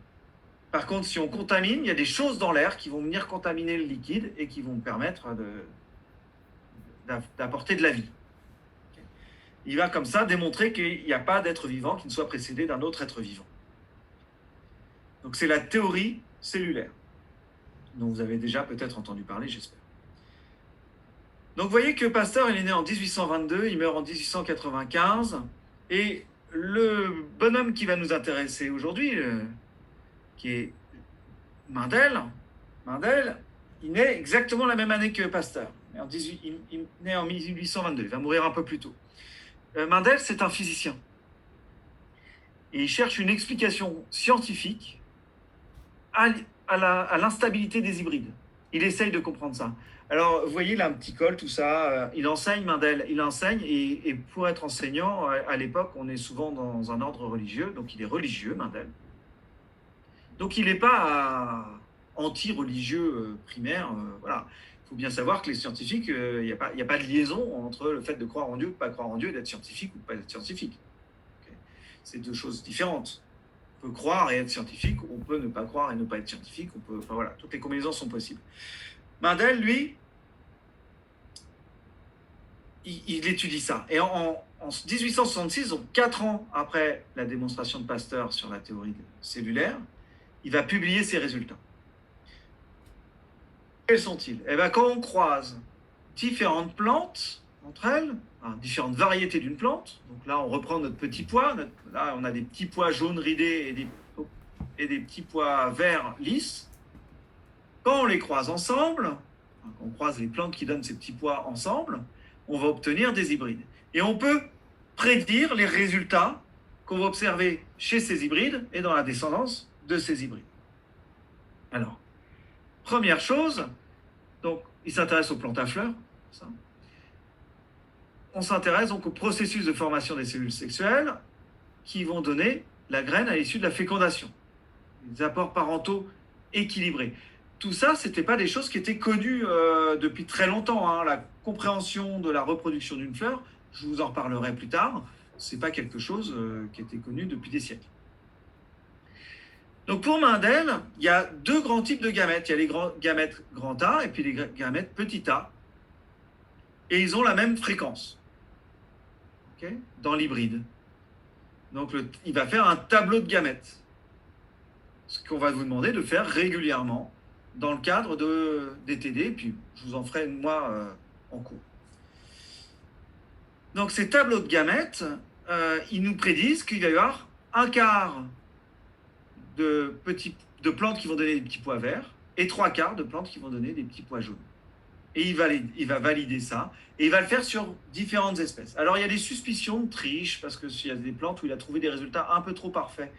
Par contre, si on contamine, il y a des choses dans l'air qui vont venir contaminer le liquide et qui vont permettre d'apporter de la vie. Il va comme ça démontrer qu'il n'y a pas d'être vivant qui ne soit précédé d'un autre être vivant. Donc c'est la théorie cellulaire, dont vous avez déjà peut-être entendu parler, j'espère. Donc vous voyez que Pasteur, il est né en 1822, il meurt en 1895, et le bonhomme qui va nous intéresser aujourd'hui, qui est Mendel, il naît exactement la même année que Pasteur. Il naît en 1822, il va mourir un peu plus tôt. Mendel, c'est un physicien. Et il cherche une explication scientifique à l'instabilité des hybrides. Il essaye de comprendre ça. Alors, vous voyez, là, un petit col, tout ça. Il enseigne, Mendel. Il enseigne, et pour être enseignant, à l'époque, on est souvent dans un ordre religieux. Donc, il est religieux, Mendel. Donc, il n'est pas anti-religieux primaire. Voilà. Il faut bien savoir que les scientifiques, il n'y a pas de liaison entre le fait de croire en Dieu ou de ne pas croire en Dieu, d'être scientifique ou de ne pas être scientifique. Okay. C'est deux choses différentes. On peut croire et être scientifique, on peut ne pas croire et ne pas être scientifique. Voilà, toutes les combinaisons sont possibles. Mendel, lui, il étudie ça. Et en 1866, donc 4 ans après la démonstration de Pasteur sur la théorie cellulaire, il va publier ses résultats. Quels sont-ils? Eh bien, quand on croise différentes plantes entre elles, différentes variétés d'une plante, donc là, on reprend notre petit pois. Là, on a des petits pois jaunes ridés et des petits pois verts lisses. Quand on les croise ensemble, quand on croise les plantes qui donnent ces petits pois ensemble, on va obtenir des hybrides. Et on peut prédire les résultats qu'on va observer chez ces hybrides et dans la descendance de ces hybrides. Alors, première chose, donc, il s'intéresse aux plantes à fleurs. Ça. On s'intéresse donc au processus de formation des cellules sexuelles qui vont donner la graine à l'issue de la fécondation. Les apports parentaux équilibrés. Tout ça, ce n'était pas des choses qui étaient connues depuis très longtemps. La compréhension de la reproduction d'une fleur, je vous en reparlerai plus tard, ce n'est pas quelque chose qui était connu depuis des siècles. Donc pour Mendel, il y a 2 grands types de gamètes. Il y a les gamètes grand A et puis les gamètes petit a. Et ils ont la même fréquence dans l'hybride. Donc il va faire un tableau de gamètes. Ce qu'on va vous demander de faire régulièrement dans le cadre des TD, puis je vous en ferai moi en cours. Donc ces tableaux de gamètes, ils nous prédisent qu'il va y avoir un quart de plantes qui vont donner des petits pois verts et 3/4 de plantes qui vont donner des petits pois jaunes. Et il va valider ça, et il va le faire sur différentes espèces. Alors il y a des suspicions de triche, parce qu'il y a des plantes où il a trouvé des résultats un peu trop parfaits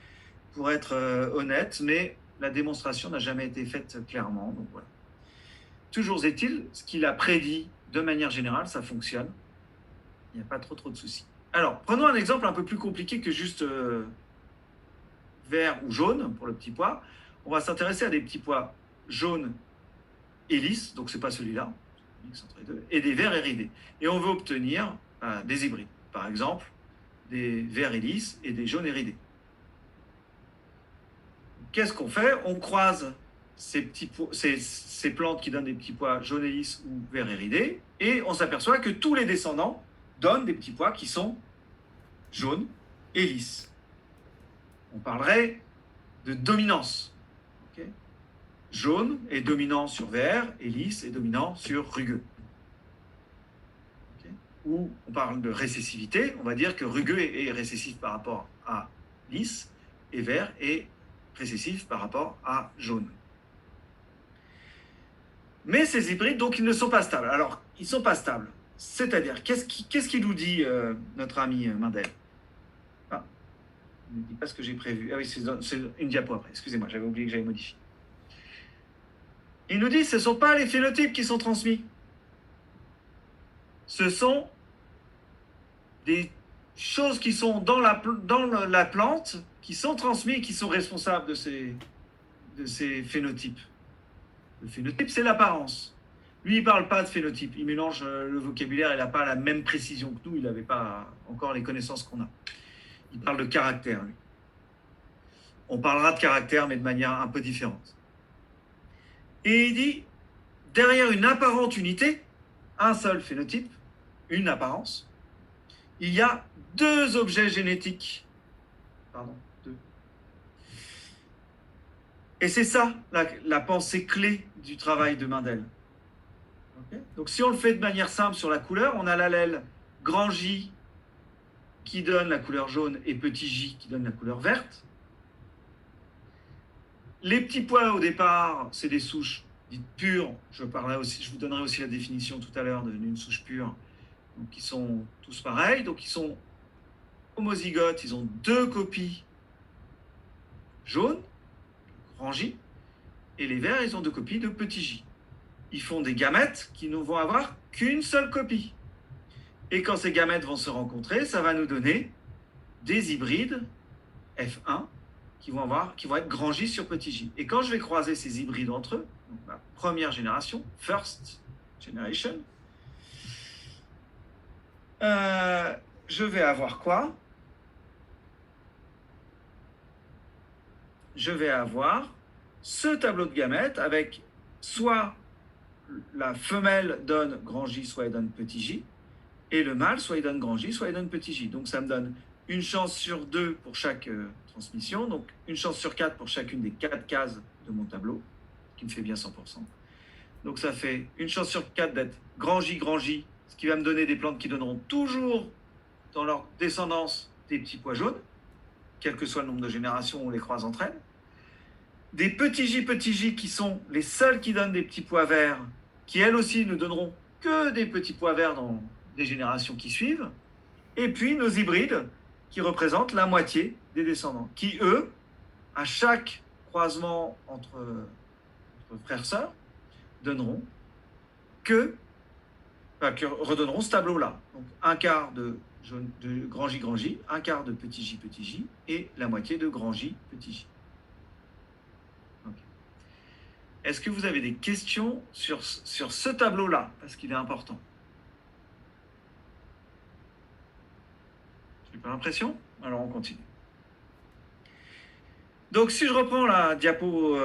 pour être honnête, mais la démonstration n'a jamais été faite clairement. Donc voilà. Toujours est-il, ce qu'il a prédit de manière générale, ça fonctionne. Il n'y a pas trop de soucis. Alors, prenons un exemple un peu plus compliqué que juste vert ou jaune pour le petit pois. On va s'intéresser à des petits pois jaunes et lisses, donc c'est pas celui-là, et des verts éridés. Et on veut obtenir des hybrides. Par exemple, des verts et lisses et des jaunes éridés. Qu'est-ce qu'on fait? On croise ces plantes qui donnent des petits pois jaunes et lisses ou verts éridés, et on s'aperçoit que tous les descendants donnent des petits pois qui sont jaunes et lisses. On parlerait de dominance. Okay, jaune est dominant sur vert et lisse est dominant sur rugueux. Okay, ou on parle de récessivité, on va dire que rugueux est récessif par rapport à lisse et vert est récessif par rapport à jaune. Mais ces hybrides, donc, ils ne sont pas stables. Alors, ils ne sont pas stables. C'est-à-dire, qu'est-ce qu'il nous dit, notre ami Mendel? Ah, il ne dit pas ce que j'ai prévu. Ah oui, c'est une diapo après. Excusez-moi, j'avais oublié que j'avais modifié. Il nous dit que ce ne sont pas les phénotypes qui sont transmis. Ce sont des choses qui sont dans la plante, qui sont transmises et qui sont responsables de ces phénotypes. Le phénotype, c'est l'apparence. Lui, il ne parle pas de phénotype. Il mélange le vocabulaire, il n'a pas la même précision que nous, il n'avait pas encore les connaissances qu'on a. Il parle de caractère, lui. On parlera de caractère, mais de manière un peu différente. Et il dit, derrière une apparente unité, un seul phénotype, une apparence, il y a deux objets génétiques. Pardon, deux. Et c'est ça, la pensée clé du travail de Mendel. Okay. Donc si on le fait de manière simple sur la couleur, on a l'allèle grand J qui donne la couleur jaune et petit j qui donne la couleur verte. Les petits pois au départ, c'est des souches dites pures. Je vous donnerai aussi la définition tout à l'heure d'une souche pure. Donc ils sont tous pareils. Donc ils sont homozygotes, ils ont deux copies jaunes, grand J, et les verts, ils ont deux copies de petit j. Ils font des gamètes qui ne vont avoir qu'une seule copie. Et quand ces gamètes vont se rencontrer, ça va nous donner des hybrides F1 qui vont être grand J sur petit j. Et quand je vais croiser ces hybrides entre eux, donc la première génération, first generation, je vais avoir quoi? Je vais avoir ce tableau de gamètes avec soit la femelle donne grand J, soit elle donne petit j, et le mâle, soit il donne grand J, soit il donne petit j. Donc ça me donne une chance sur 2 pour chaque transmission, donc une chance sur 4 pour chacune des 4 cases de mon tableau, qui me fait bien 100%. Donc ça fait une chance sur 4 d'être grand J, ce qui va me donner des plantes qui donneront toujours dans leur descendance des petits pois jaunes, quel que soit le nombre de générations où on les croise entre elles. Des petits j qui sont les seuls qui donnent des petits pois verts, qui elles aussi ne donneront que des petits pois verts dans des générations qui suivent. Et puis nos hybrides, qui représentent la moitié des descendants, qui eux, à chaque croisement entre frères et sœurs, redonneront ce tableau-là. Donc un quart de grand J, un quart de petit j, et la moitié de grand J, petit j. Okay. Est-ce que vous avez des questions sur ce tableau-là? Parce qu'il est important. J'ai pas l'impression? Alors on continue. Donc si je reprends la diapo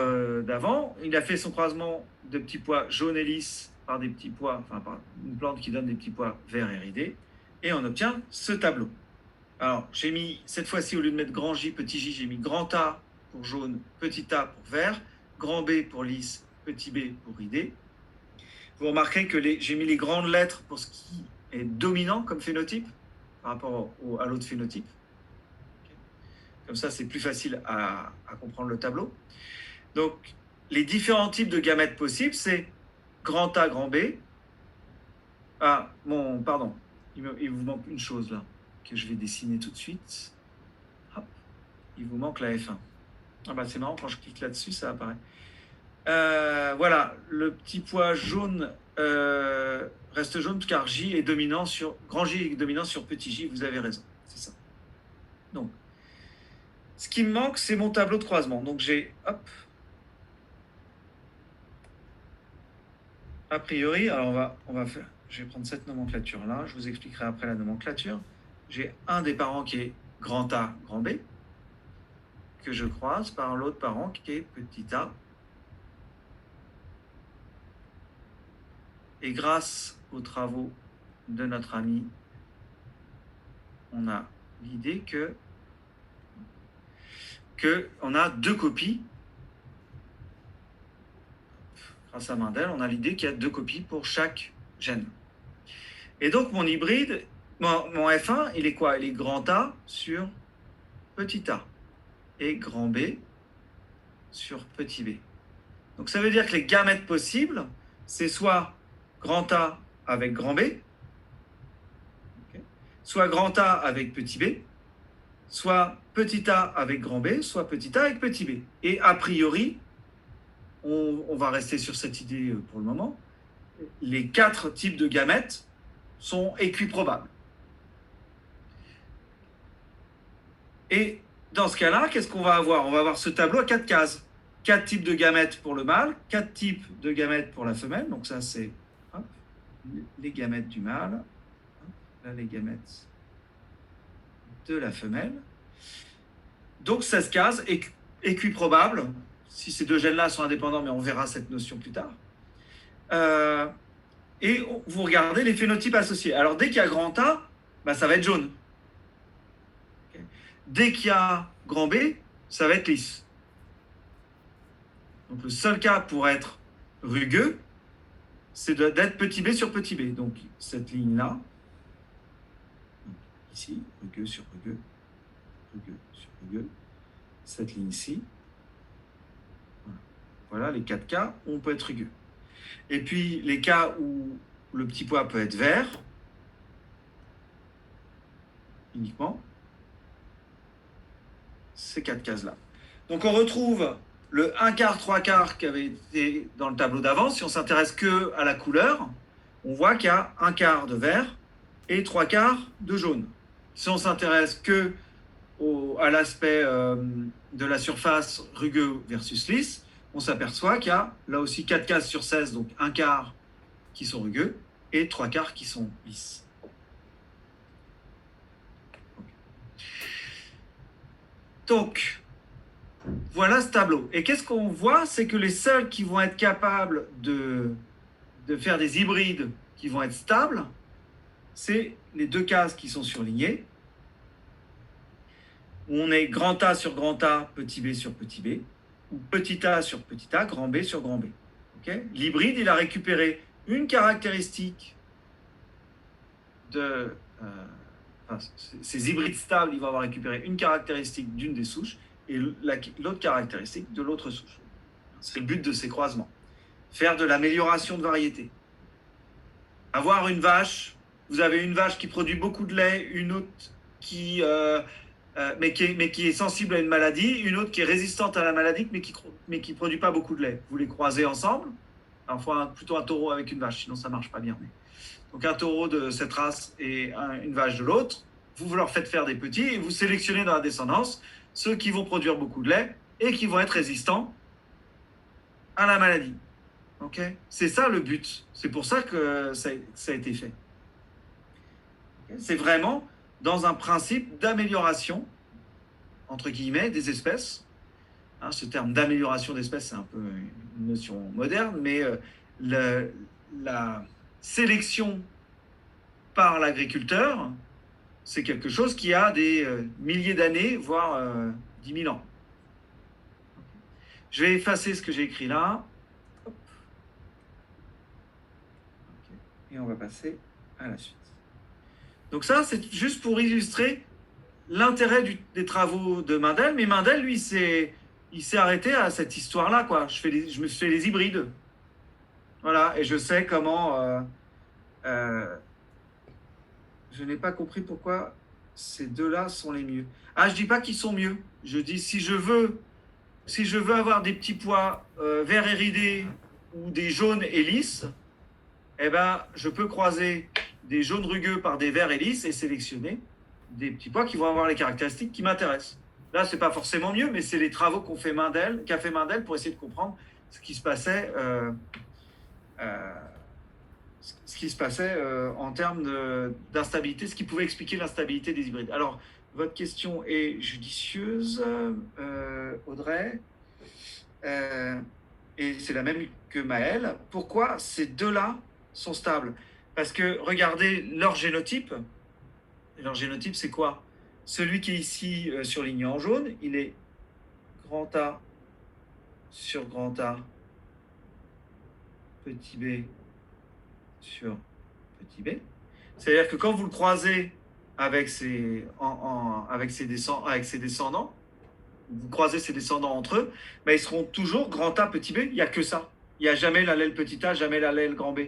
d'avant, il a fait son croisement de petits pois jaunes et lisses par des petits pois, enfin par une plante qui donne des petits pois verts éridés, et on obtient ce tableau. Alors j'ai mis, cette fois-ci, au lieu de mettre grand J, petit j, j'ai mis grand A pour jaune, petit a pour vert, grand B pour lisse, petit b pour ridé. Vous remarquerez que j'ai mis les grandes lettres pour ce qui est dominant comme phénotype par rapport à l'autre phénotype. Comme ça, c'est plus facile à comprendre le tableau. Donc, les différents types de gamètes possibles, c'est grand A, grand B. Ah, pardon, il vous manque une chose là, que je vais dessiner tout de suite. Hop, il vous manque la F1. Ah bah c'est marrant, quand je clique là-dessus, ça apparaît. Voilà, le petit pois jaune reste jaune car J est dominant sur, grand J est dominant sur petit j, vous avez raison, c'est ça. Donc, ce qui me manque, c'est mon tableau de croisement. Donc j'ai, hop, a priori, alors on va faire, je vais prendre cette nomenclature-là, je vous expliquerai après la nomenclature. J'ai un des parents qui est grand A, grand B, que je croise par l'autre parent qui est petit a. Et grâce aux travaux de notre ami, on a l'idée que on a deux copies. Grâce à Mendel, on a l'idée qu'il y a deux copies pour chaque gène. Et donc mon hybride, mon F1, il est quoi? Il est grand A sur petit a et grand B sur petit b. Donc ça veut dire que les gamètes possibles, c'est soit grand A avec grand B, soit grand A avec petit b, soit petit a avec grand B, soit petit a avec petit b. Et a priori, on va rester sur cette idée pour le moment, les quatre types de gamètes sont équiprobables. Et dans ce cas-là, qu'est-ce qu'on va avoir? On va avoir ce tableau à 4 cases. 4 types de gamètes pour le mâle, 4 types de gamètes pour la femelle. Donc ça, c'est les gamètes du mâle. Là, les gamètes de la femelle. Donc 16 cases équiprobables. Si ces deux gènes-là sont indépendants, mais on verra cette notion plus tard. Et vous regardez les phénotypes associés. Alors dès qu'il y a grand A, ça va être jaune. Dès qu'il y a grand B, ça va être lisse. Donc le seul cas pour être rugueux, c'est d'être petit b sur petit b. Donc cette ligne-là, ici, rugueux sur rugueux, rugueux sur rugueux, cette ligne ici. Voilà les 4 cas où on peut être rugueux. Et puis les cas où le petit pois peut être vert, uniquement, ces 4 cases-là. Donc on retrouve le 1/4, 3/4 qui avait été dans le tableau d'avant. Si on s'intéresse que à la couleur, on voit qu'il y a 1/4 de vert et 3/4 de jaune. Si on s'intéresse que à l'aspect de la surface rugueux versus lisse, on s'aperçoit qu'il y a là aussi 4 cases sur 16, donc 1/4 qui sont rugueux et 3/4 qui sont lisses. Donc, voilà ce tableau. Et qu'est-ce qu'on voit? C'est que les seuls qui vont être capables de faire des hybrides qui vont être stables, c'est les deux cases qui sont surlignées, où on est grand A sur grand A, petit b sur petit b, ou petit a sur petit a, grand B sur grand B. Okay? L'hybride, il a récupéré une caractéristique de... ces hybrides stables, il va avoir récupéré une caractéristique d'une des souches et l'autre caractéristique de l'autre souche. C'est le but de ces croisements. Faire de l'amélioration de variété. Avoir une vache, vous avez une vache qui produit beaucoup de lait, une autre qui est sensible à une maladie, une autre qui est résistante à la maladie, mais qui produit pas beaucoup de lait. Vous les croisez ensemble. Alors, il faut plutôt un taureau avec une vache, sinon ça marche pas bien. Donc, un taureau de cette race et une vache de l'autre, vous leur faites faire des petits et vous sélectionnez dans la descendance ceux qui vont produire beaucoup de lait et qui vont être résistants à la maladie. Okay? C'est ça le but. C'est pour ça que ça a été fait. Okay? C'est vraiment dans un principe d'amélioration, entre guillemets, des espèces. Ce terme d'amélioration d'espèces, c'est un peu une notion moderne, mais la sélection par l'agriculteur, c'est quelque chose qui a des milliers d'années, voire 10 000 ans. Je vais effacer ce que j'ai écrit là. Hop. Okay. Et on va passer à la suite. Donc ça, c'est juste pour illustrer l'intérêt des travaux de Mendel. Mais Mendel, lui, il s'est arrêté à cette histoire-là, quoi. Je me fais les hybrides. Voilà, et je sais comment... je n'ai pas compris pourquoi ces deux-là sont les mieux. Ah, je dis pas qu'ils sont mieux. Je dis si je veux avoir des petits pois verts et ridés ou des jaunes et lisses, eh ben, je peux croiser des jaunes rugueux par des verts et lisses et sélectionner des petits pois qui vont avoir les caractéristiques qui m'intéressent. Là, c'est pas forcément mieux, mais c'est les travaux qu'a fait Mendel pour essayer de comprendre ce qui se passait, en termes d'instabilité, ce qui pouvait expliquer l'instabilité des hybrides. Alors, votre question est judicieuse, Audrey, et c'est la même que Maëlle. Pourquoi ces deux-là sont stables? Parce que regardez leur génotype. Et leur génotype, c'est quoi? Celui qui est ici surligné en jaune, il est grand A sur grand A, petit b sur petit b. C'est-à-dire que quand vous le croisez avec ses descendants, vous croisez ses descendants entre eux, ben ils seront toujours grand A, petit b. Il n'y a que ça. Il n'y a jamais l'allèle petit a, jamais l'allèle grand b.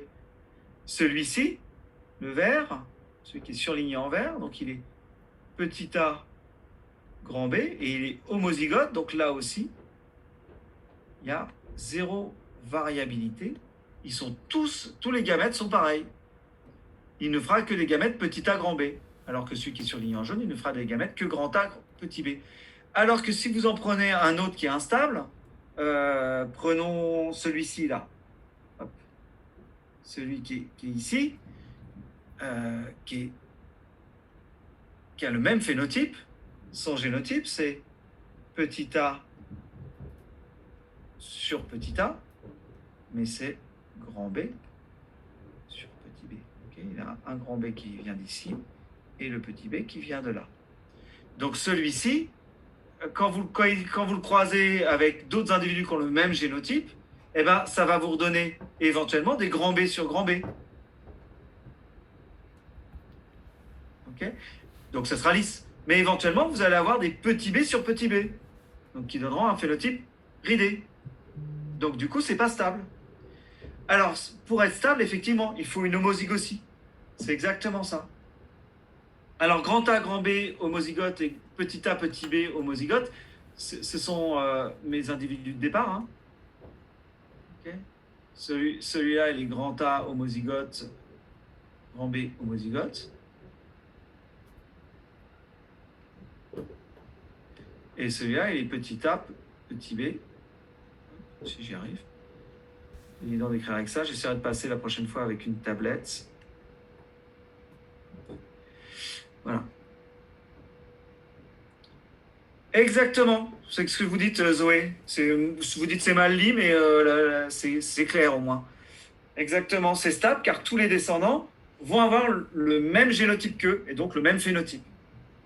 Celui-ci, le vert, celui qui est surligné en vert, donc il est petit a, grand B, et il est homozygote, donc là aussi, il y a zéro variabilité. Ils sont tous les gamètes sont pareils. Il ne fera que des gamètes petit a, grand B, alors que celui qui est surligné en jaune, il ne fera des gamètes que grand A, petit b. Alors que si vous en prenez un autre qui est instable, prenons celui-ci là, hop. Celui qui est ici, qui a le même phénotype, son génotype, c'est petit a sur petit a, mais c'est grand B sur petit b. Okay, il y a un grand B qui vient d'ici et le petit b qui vient de là. Donc celui-ci, quand vous le croisez avec d'autres individus qui ont le même génotype, eh ben, ça va vous redonner éventuellement des grands B sur grand B. Okay, donc ça sera lisse. Mais éventuellement, vous allez avoir des petits b sur petit b, donc qui donneront un phénotype ridé. Donc du coup, c'est pas stable. Alors, pour être stable, effectivement, il faut une homozygosie. C'est exactement ça. Alors, grand A, grand B, homozygote, et petit a, petit b, homozygote, ce sont mes individus de départ. Hein. Okay. Celui-là, il est grand A, homozygote, grand B, homozygote. Et celui-là, il est petit a, petit b. Si j'y arrive. Évident d'écrire avec ça. J'essaierai de passer la prochaine fois avec une tablette. Voilà. Exactement. C'est ce que vous dites, Zoé. Vous dites c'est mal dit, mais c'est clair au moins. Exactement. C'est stable car tous les descendants vont avoir le même génotype qu'eux et donc le même phénotype.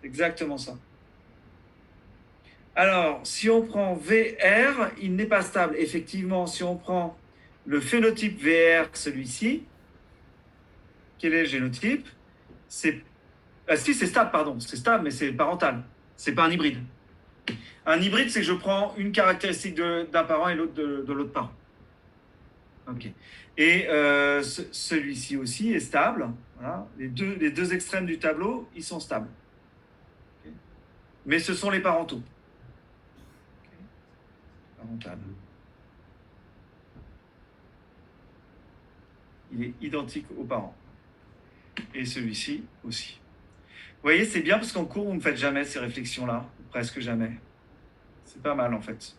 Exactement ça. Alors, si on prend VR, il n'est pas stable. Effectivement, si on prend le phénotype VR, celui-ci, quel est le génotype? Si, c'est stable, pardon. C'est stable, mais c'est parental. C'est pas un hybride. Un hybride, c'est que je prends une caractéristique d'un parent et l'autre de l'autre parent. Ok. Et celui-ci aussi est stable. Voilà. Les deux extrêmes du tableau, ils sont stables. Okay. Mais ce sont les parentaux. Okay. Parental. Il est identique aux parents. Et celui-ci aussi. Vous voyez, c'est bien parce qu'en cours, vous ne faites jamais ces réflexions-là, presque jamais. C'est pas mal en fait.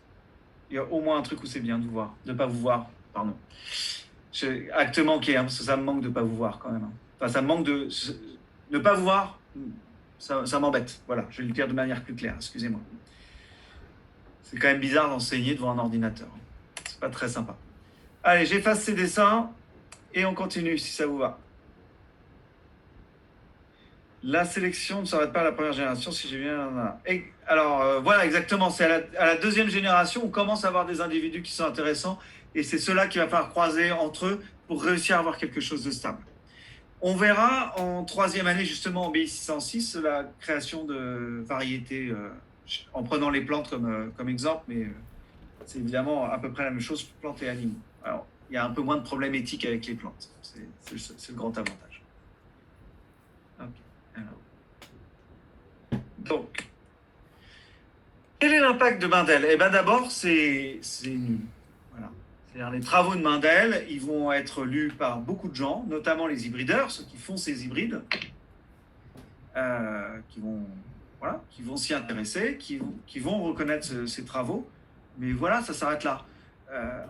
Il y a au moins un truc où c'est bien de vous voir, de ne pas vous voir, pardon. Acte manqué, hein, parce que ça me manque de ne pas vous voir quand même. Hein. Enfin, ça me manque de ne pas vous voir, ça m'embête. Voilà, je vais le dire de manière plus claire, excusez-moi. C'est quand même bizarre d'enseigner devant un ordinateur. C'est pas très sympa. Allez, j'efface ces dessins et on continue si ça vous va. La sélection ne s'arrête pas à la première génération, si j'ai bien... Alors, voilà, exactement. C'est à la deuxième génération, on commence à avoir des individus qui sont intéressants. Et c'est ceux-là qu'il va falloir croiser entre eux pour réussir à avoir quelque chose de stable. On verra en troisième année, justement, en BI 606, la création de variétés, en prenant les plantes comme exemple, mais c'est évidemment à peu près la même chose pour plantes et animaux. Alors, il y a un peu moins de problèmes éthiques avec les plantes. C'est le grand avantage. Ok. Alors. Donc, quel est l'impact de Mendel? Eh bien, d'abord, c'est nul. Voilà. C'est-à-dire les travaux de Mendel, ils vont être lus par beaucoup de gens, notamment les hybrideurs, ceux qui font ces hybrides, qui vont s'y intéresser, qui vont reconnaître ces travaux. Mais voilà, ça s'arrête là.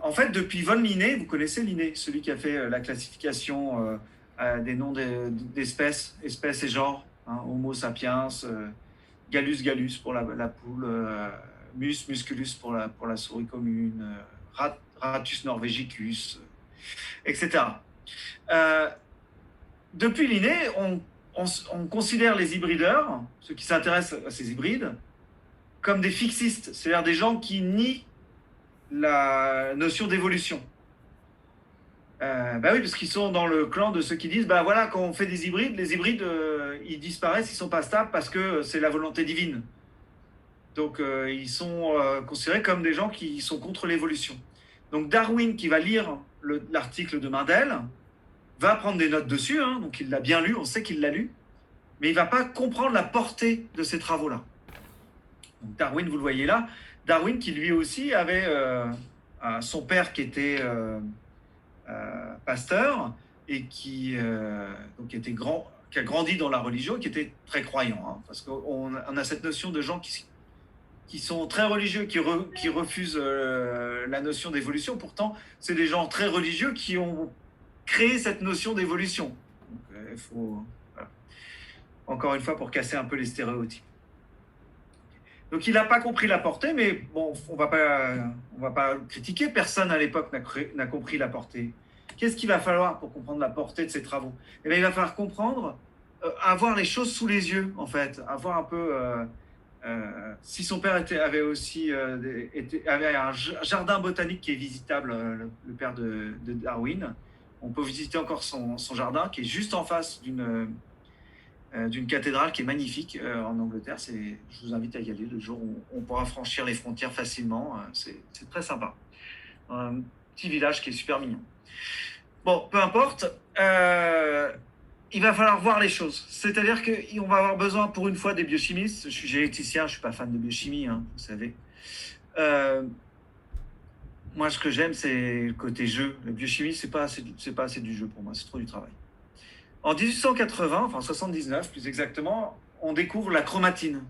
En fait, depuis von Linné, vous connaissez Linné, celui qui a fait la classification des noms d'espèces, espèces et genres, hein, Homo sapiens, Gallus gallus pour la poule, Mus musculus pour la souris commune, Ratus norvegicus, etc. Depuis Linné, on considère les hybrideurs, ceux qui s'intéressent à ces hybrides, comme des fixistes, c'est-à-dire des gens qui nient la notion d'évolution. Oui, parce qu'ils sont dans le clan de ceux qui disent, voilà, quand on fait des hybrides, les hybrides, ils disparaissent, ils ne sont pas stables parce que c'est la volonté divine. Donc, ils sont considérés comme des gens qui sont contre l'évolution. Donc, Darwin, qui va lire l'article de Mendel, va prendre des notes dessus, hein, donc il l'a bien lu, on sait qu'il l'a lu, mais il ne va pas comprendre la portée de ces travaux-là. Donc, Darwin, vous le voyez là, Darwin qui lui aussi avait son père qui était pasteur et qui a grandi dans la religion, qui était très croyant, hein, parce qu'on a cette notion de gens qui sont très religieux, qui refusent la notion d'évolution. Pourtant, c'est des gens très religieux qui ont créé cette notion d'évolution. Donc, il faut, voilà. Encore une fois, pour casser un peu les stéréotypes. Donc, il n'a pas compris la portée, mais bon, on va pas critiquer. Personne à l'époque n'a compris la portée. Qu'est-ce qu'il va falloir pour comprendre la portée de ces travaux? Eh bien, il va falloir comprendre, avoir les choses sous les yeux, en fait, avoir un peu... si son père avait aussi avait un jardin botanique qui est visitable, le père de Darwin, on peut visiter encore son jardin qui est juste en face d'une cathédrale qui est magnifique en Angleterre. Je vous invite à y aller le jour où on pourra franchir les frontières facilement. C'est très sympa. Un petit village qui est super mignon. Bon, peu importe. Il va falloir voir les choses. C'est-à-dire qu'on va avoir besoin, pour une fois, des biochimistes. Je suis généticien, je ne suis pas fan de biochimie, hein, vous savez. Moi, ce que j'aime, c'est le côté jeu. La biochimie, c'est pas assez du jeu pour moi, c'est trop du travail. En 1880, enfin 79 plus exactement, on découvre la chromatine.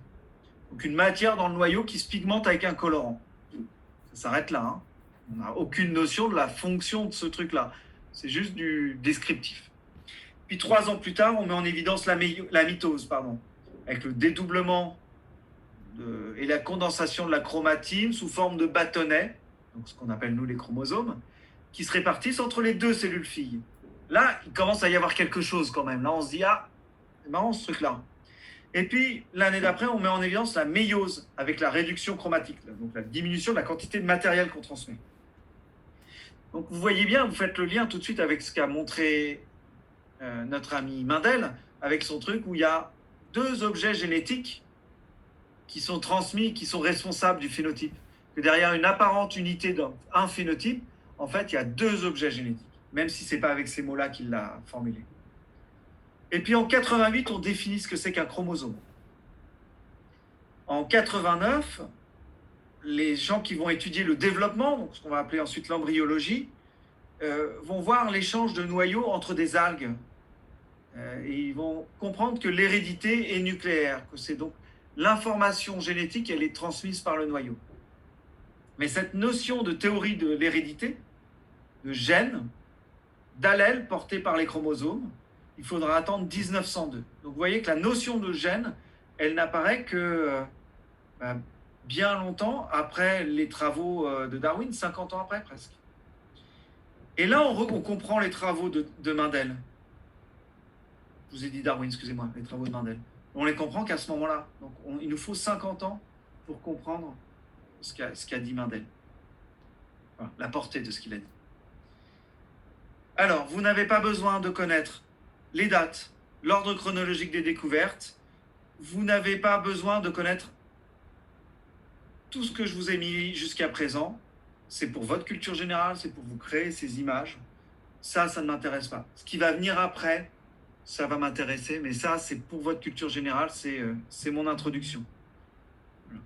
Donc une matière dans le noyau qui se pigmente avec un colorant. Ça s'arrête là. Hein. On n'a aucune notion de la fonction de ce truc-là. C'est juste du descriptif. Puis 3 ans plus tard, on met en évidence la mitose, avec le dédoublement et la condensation de la chromatine sous forme de bâtonnets, donc ce qu'on appelle nous les chromosomes, qui se répartissent entre les 2 cellules filles. Là, il commence à y avoir quelque chose quand même. Là, on se dit, c'est marrant ce truc-là. Et puis, l'année d'après, on met en évidence la méiose avec la réduction chromatique, donc la diminution de la quantité de matériel qu'on transmet. Donc, vous voyez bien, vous faites le lien tout de suite avec ce qu'a montré notre ami Mendel, avec son truc où il y a 2 objets génétiques qui sont transmis, qui sont responsables du phénotype. Que derrière une apparente unité d'un phénotype, en fait, il y a 2 objets génétiques, même si ce n'est pas avec ces mots-là qu'il l'a formulé. Et puis en 88, on définit ce que c'est qu'un chromosome. En 89, les gens qui vont étudier le développement, donc ce qu'on va appeler ensuite l'embryologie, vont voir l'échange de noyaux entre des algues. Et ils vont comprendre que l'hérédité est nucléaire, que c'est donc l'information génétique, elle est transmise par le noyau. Mais cette notion de théorie de l'hérédité, de gènes, d'allèles portés par les chromosomes, il faudra attendre 1902. Donc vous voyez que la notion de gène, elle n'apparaît que bien longtemps après les travaux de Darwin, 50 ans après presque. Et là, on comprend les travaux de Mendel. Je vous ai dit Darwin, excusez-moi, les travaux de Mendel. On les comprend qu'à ce moment-là. Donc il nous faut 50 ans pour comprendre ce qu'a dit Mendel. Enfin, la portée de ce qu'il a dit. Alors, vous n'avez pas besoin de connaître les dates, l'ordre chronologique des découvertes. Vous n'avez pas besoin de connaître tout ce que je vous ai mis jusqu'à présent. C'est pour votre culture générale, c'est pour vous créer ces images. Ça ne m'intéresse pas. Ce qui va venir après, ça va m'intéresser, mais ça, c'est pour votre culture générale, c'est mon introduction. Voilà.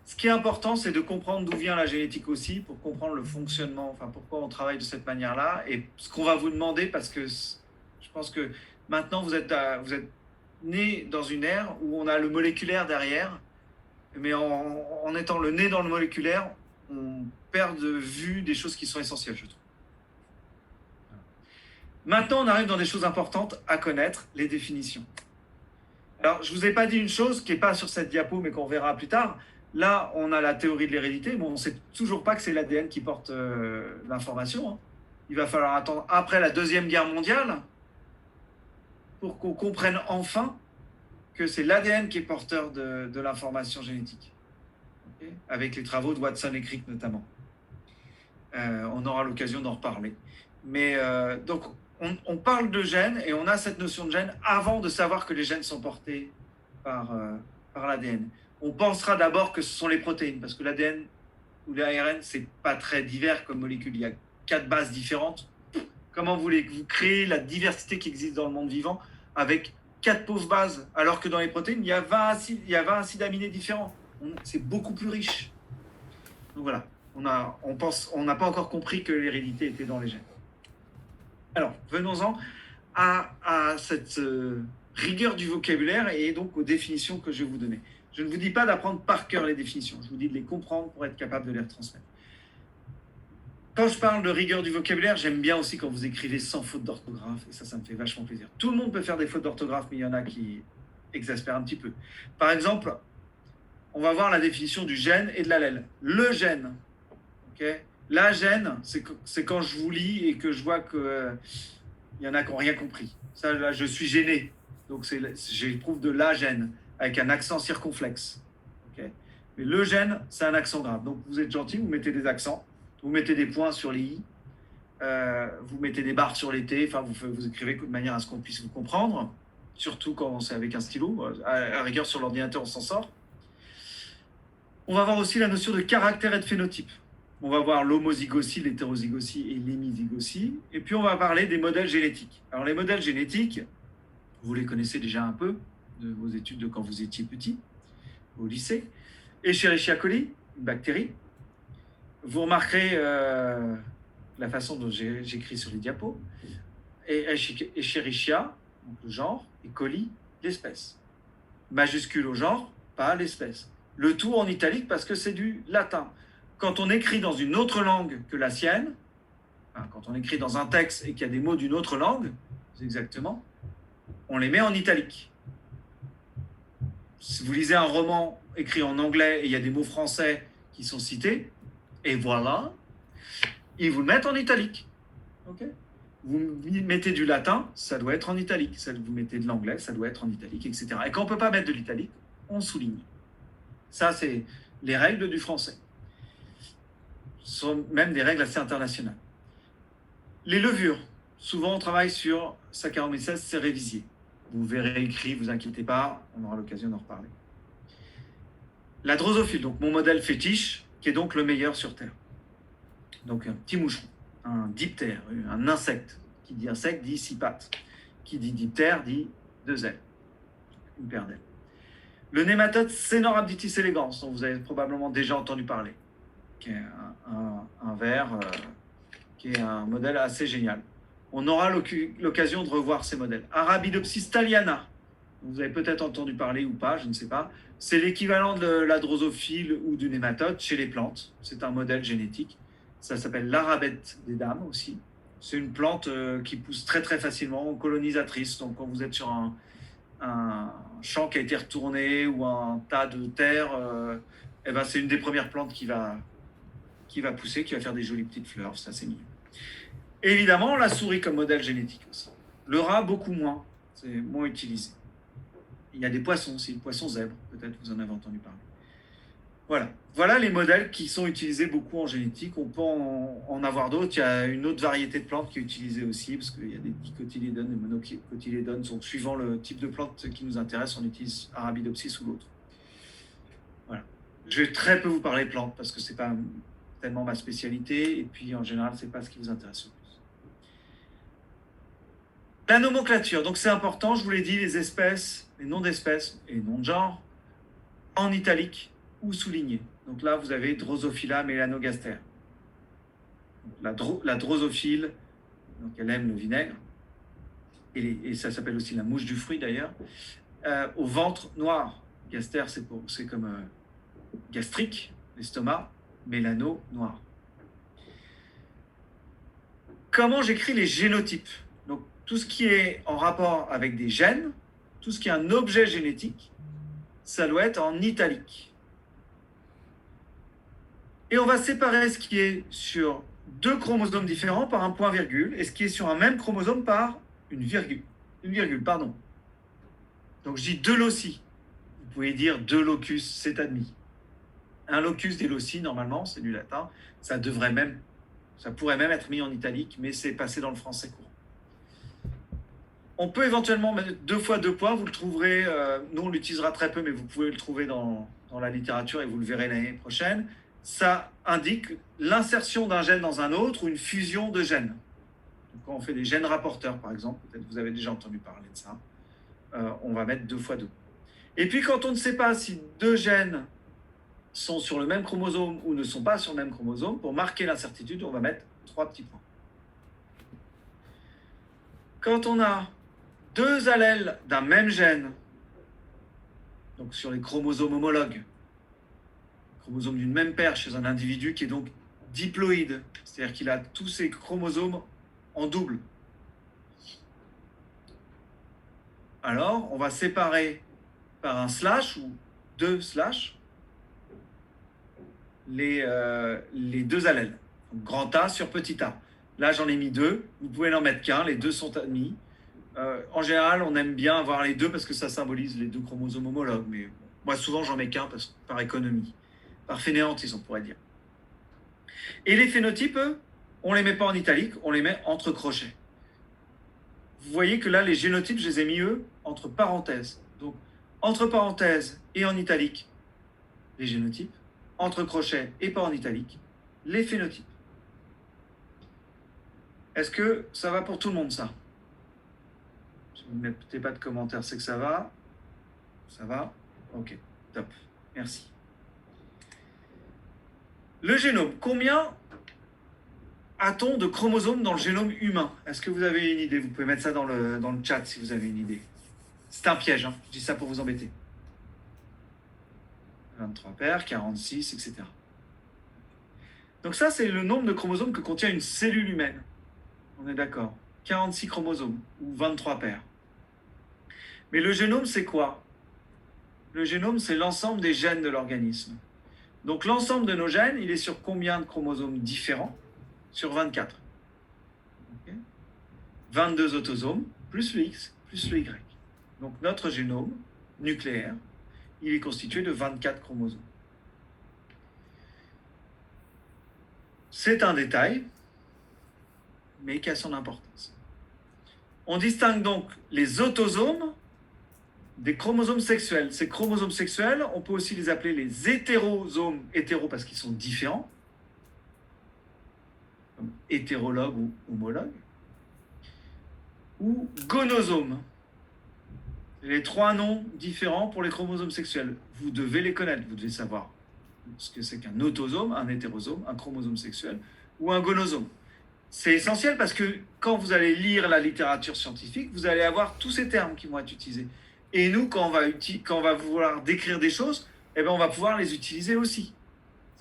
Ce qui est important, c'est de comprendre d'où vient la génétique aussi, pour comprendre le fonctionnement, enfin pourquoi on travaille de cette manière-là, et ce qu'on va vous demander, parce que je pense que maintenant vous êtes né dans une ère où on a le moléculaire derrière, mais en étant le nez dans le moléculaire, on perd de vue des choses qui sont essentielles, je trouve. Maintenant, on arrive dans des choses importantes à connaître, les définitions. Alors, je ne vous ai pas dit une chose qui n'est pas sur cette diapo, mais qu'on verra plus tard. Là, on a la théorie de l'hérédité, mais on ne sait toujours pas que c'est l'ADN qui porte l'information. Hein. Il va falloir attendre après la Deuxième Guerre mondiale pour qu'on comprenne enfin que c'est l'ADN qui est porteur de l'information génétique. Okay, avec les travaux de Watson et Crick notamment. On aura l'occasion d'en reparler. Mais donc, on parle de gènes et on a cette notion de gène avant de savoir que les gènes sont portés par l'ADN. On pensera d'abord que ce sont les protéines, parce que l'ADN ou l'ARN, c'est pas très divers comme molécule. Il y a 4 bases différentes. Comment voulez-vous créer la diversité qui existe dans le monde vivant avec 4 pauvres bases, alors que dans les protéines, il y a 20 acides aminés différents. C'est beaucoup plus riche. Donc voilà, on n'a pas encore compris que l'hérédité était dans les gènes. Alors, venons-en à cette rigueur du vocabulaire et donc aux définitions que je vais vous donner. Je ne vous dis pas d'apprendre par cœur les définitions, je vous dis de les comprendre pour être capable de les retransmettre. Quand je parle de rigueur du vocabulaire, j'aime bien aussi quand vous écrivez sans faute d'orthographe, et ça me fait vachement plaisir. Tout le monde peut faire des fautes d'orthographe, mais il y en a qui exaspèrent un petit peu. Par exemple, on va voir la définition du gène et de l'allèle. Le gène, okay. La gène, c'est quand je vous lis et que je vois qu'il y en a qui n'ont rien compris. Ça, là, je suis gêné. Donc, j'éprouve de la gène avec un accent circonflexe. Okay. Mais le gène, c'est un accent grave. Donc, vous êtes gentil, vous mettez des accents, vous mettez des points sur les i, vous mettez des barres sur les t, enfin, vous écrivez de manière à ce qu'on puisse vous comprendre, surtout quand c'est avec un stylo. À rigueur, sur l'ordinateur, on s'en sort. On va voir aussi la notion de caractère et de phénotype. On va voir l'homozygosie, l'hétérozygosie et l'hémizygosie. Et puis, on va parler des modèles génétiques. Alors, les modèles génétiques, vous les connaissez déjà un peu de vos études de quand vous étiez petit, au lycée. Escherichia coli, une bactérie. Vous remarquerez la façon dont j'écris sur les diapos. Et Escherichia, donc le genre, et coli, l'espèce. Majuscule au genre, pas l'espèce. Le tout en italique parce que c'est du latin. Quand on écrit dans une autre langue que la sienne, quand on écrit dans un texte et qu'il y a des mots d'une autre langue, exactement, on les met en italique. Si vous lisez un roman écrit en anglais et il y a des mots français qui sont cités, et voilà, ils vous le mettent en italique. Okay, vous mettez du latin, ça doit être en italique. Vous mettez de l'anglais, ça doit être en italique, etc. Et quand on ne peut pas mettre de l'italique, on souligne. Ça, c'est les règles du français. Ce sont même des règles assez internationales. Les levures. Souvent, on travaille sur Saccharomyces cerevisiae. Vous verrez écrit, vous inquiétez pas, on aura l'occasion d'en reparler. La drosophile, donc mon modèle fétiche, qui est donc le meilleur sur Terre. Donc un petit moucheron, un diptère, un insecte. Qui dit insecte dit 6 pattes. Qui dit diptère dit 2 ailes. Une paire d'ailes. Le nématode Caenorhabditis elegans, dont vous avez probablement déjà entendu parler, qui est un ver, qui est un modèle assez génial. On aura l'occasion de revoir ces modèles. Arabidopsis thaliana, vous avez peut-être entendu parler ou pas, je ne sais pas. C'est l'équivalent de la drosophile ou du nématode chez les plantes. C'est un modèle génétique. Ça s'appelle l'arabette des dames aussi. C'est une plante qui pousse très très facilement, colonisatrice. Donc quand vous êtes sur un champ qui a été retourné ou un tas de terre, c'est une des premières plantes qui va pousser, qui va faire des jolies petites fleurs. Ça, c'est mignon. Et évidemment, la souris comme modèle génétique aussi. Le rat, beaucoup moins. C'est moins utilisé. Il y a des poissons aussi, le poisson zèbre, peut-être vous en avez entendu parler. Voilà les modèles qui sont utilisés beaucoup en génétique. On peut en avoir d'autres. Il y a une autre variété de plantes qui est utilisée aussi, parce qu'il y a des dicotylédones, des monocotylédones. Donc, suivant le type de plante qui nous intéresse, on utilise Arabidopsis ou l'autre. Voilà. Je vais très peu vous parler de plantes, parce que ce n'est pas tellement ma spécialité, et puis en général, ce n'est pas ce qui vous intéresse le plus. La nomenclature, donc c'est important, je vous l'ai dit, les espèces, les noms d'espèces et les noms de genre, en italique ou souligné. Donc là, vous avez Drosophila melanogaster. La drosophile, donc elle aime le vinaigre, et ça s'appelle aussi la mouche du fruit d'ailleurs, au ventre noir. Gaster, c'est comme gastrique, l'estomac, mélano, noir. Comment j'écris les génotypes? Donc tout ce qui est en rapport avec des gènes, tout ce qui est un objet génétique, ça doit être en italique. Et on va séparer ce qui est sur 2 chromosomes différents par un point-virgule et ce qui est sur un même chromosome par une virgule. Donc je dis 2 loci. Vous pouvez dire 2 locus, c'est admis. Un locus des loci, normalement, c'est du latin. Ça pourrait même être mis en italique, mais c'est passé dans le français courant. On peut éventuellement mettre 2 fois 2 points, vous le trouverez, nous on l'utilisera très peu, mais vous pouvez le trouver dans la littérature et vous le verrez l'année prochaine. Ça indique l'insertion d'un gène dans un autre ou une fusion de gènes. Donc, quand on fait des gènes rapporteurs, par exemple, peut-être vous avez déjà entendu parler de ça, on va mettre 2 fois 2. Et puis quand on ne sait pas si 2 gènes sont sur le même chromosome ou ne sont pas sur le même chromosome, pour marquer l'incertitude, on va mettre 3 petits points. Quand on a 2 allèles d'un même gène, donc sur les chromosomes homologues, chromosome d'une même paire chez un individu qui est donc diploïde, c'est-à-dire qu'il a tous ses chromosomes en double. Alors, on va séparer par un slash ou 2 slash les 2 allèles. Donc, grand A sur petit a. Là, j'en ai mis 2. Vous pouvez n'en mettre qu'un. Les 2 sont admis. En général, on aime bien avoir les 2 parce que ça symbolise les 2 chromosomes homologues. Mais moi, souvent, j'en mets qu'un par économie. Par fainéantise, on pourrait dire. Et les phénotypes, on ne les met pas en italique, on les met entre crochets. Vous voyez que là, les génotypes, je les ai mis, eux, entre parenthèses. Donc, entre parenthèses et en italique, les génotypes. Entre crochets et pas en italique, les phénotypes. Est-ce que ça va pour tout le monde, ça? Si vous ne mettez pas de commentaires, c'est que ça va. Ça va? Ok, top. Merci. Le génome, combien a-t-on de chromosomes dans le génome humain? Est-ce que vous avez une idée? Vous pouvez mettre ça dans le chat si vous avez une idée. C'est un piège, hein. Je dis ça pour vous embêter. 23 paires, 46, etc. Donc ça, c'est le nombre de chromosomes que contient une cellule humaine. On est d'accord. 46 chromosomes, ou 23 paires. Mais le génome, c'est quoi? Le génome, c'est l'ensemble des gènes de l'organisme. Donc l'ensemble de nos gènes, il est sur combien de chromosomes différents? Sur 24. Okay. 22 autosomes, plus le X, plus le Y. Donc notre génome nucléaire, il est constitué de 24 chromosomes. C'est un détail, mais qui a son importance. On distingue donc les autosomes des chromosomes sexuels. Ces chromosomes sexuels, on peut aussi les appeler les hétérosomes, hétéros parce qu'ils sont différents, comme hétérologue ou homologue, ou gonosomes. Les 3 noms différents pour les chromosomes sexuels. Vous devez les connaître, vous devez savoir ce que c'est qu'un autosome, un hétérosome, un chromosome sexuel ou un gonosome. C'est essentiel parce que quand vous allez lire la littérature scientifique, vous allez avoir tous ces termes qui vont être utilisés. Et nous, quand on va vouloir décrire des choses, eh ben, on va pouvoir les utiliser aussi,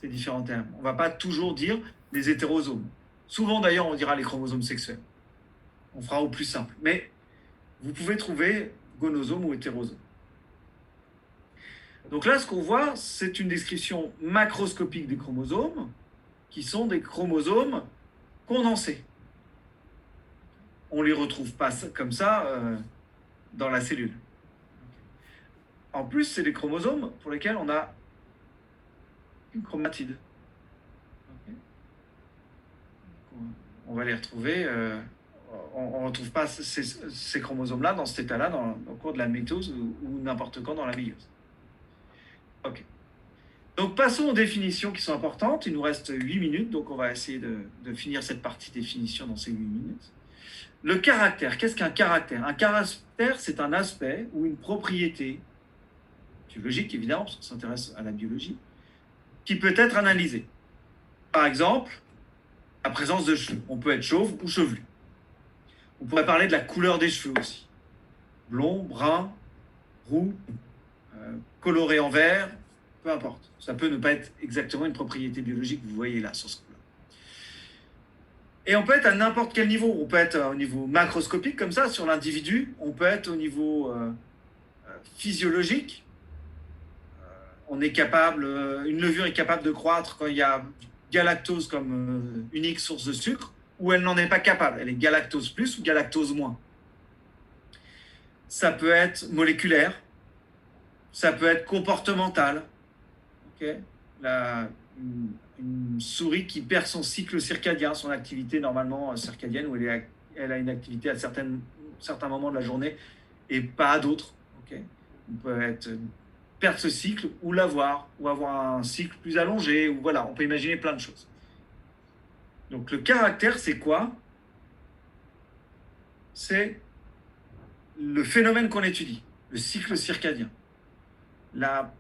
ces différents termes. On ne va pas toujours dire les hétérosomes. Souvent, d'ailleurs, on dira les chromosomes sexuels. On fera au plus simple. Mais vous pouvez trouver gonosome ou hétérosome. Donc là, ce qu'on voit, c'est une description macroscopique des chromosomes, qui sont des chromosomes condensés. On ne les retrouve pas comme ça dans la cellule. En plus, c'est des chromosomes pour lesquels on a une chromatide. Okay. On va les retrouver. On ne retrouve pas ces chromosomes-là dans cet état-là au cours de la mitose ou n'importe quand dans la méiose. Ok. Donc passons aux définitions qui sont importantes. Il nous reste 8 minutes, donc on va essayer de finir cette partie définition dans ces 8 minutes. Le caractère, qu'est-ce qu'un caractère? Un caractère, c'est un aspect ou une propriété biologique, évidemment, parce qu'on s'intéresse à la biologie, qui peut être analysée. Par exemple, la présence de cheveux. On peut être chauve ou chevelu. On pourrait parler de la couleur des cheveux aussi. Blond, brun, roux, coloré en vert, peu importe. Ça peut ne pas être exactement une propriété biologique, vous voyez là sur ce coup-là. Et on peut être à n'importe quel niveau. On peut être au niveau macroscopique, comme ça, sur l'individu. On peut être au niveau physiologique. On est capable, une levure est capable de croître quand il y a galactose comme unique source de sucre, ou elle n'en est pas capable. Elle est galactose plus ou galactose moins. Ça peut être moléculaire, ça peut être comportemental. Okay, une souris qui perd son cycle circadien, son activité normalement circadienne, où elle a une activité à certains moments de la journée et pas à d'autres. Okay, on peut perdre ce cycle ou l'avoir, ou avoir un cycle plus allongé, ou voilà, on peut imaginer plein de choses. Donc le caractère, c'est quoi? C'est le phénomène qu'on étudie, le cycle circadien, la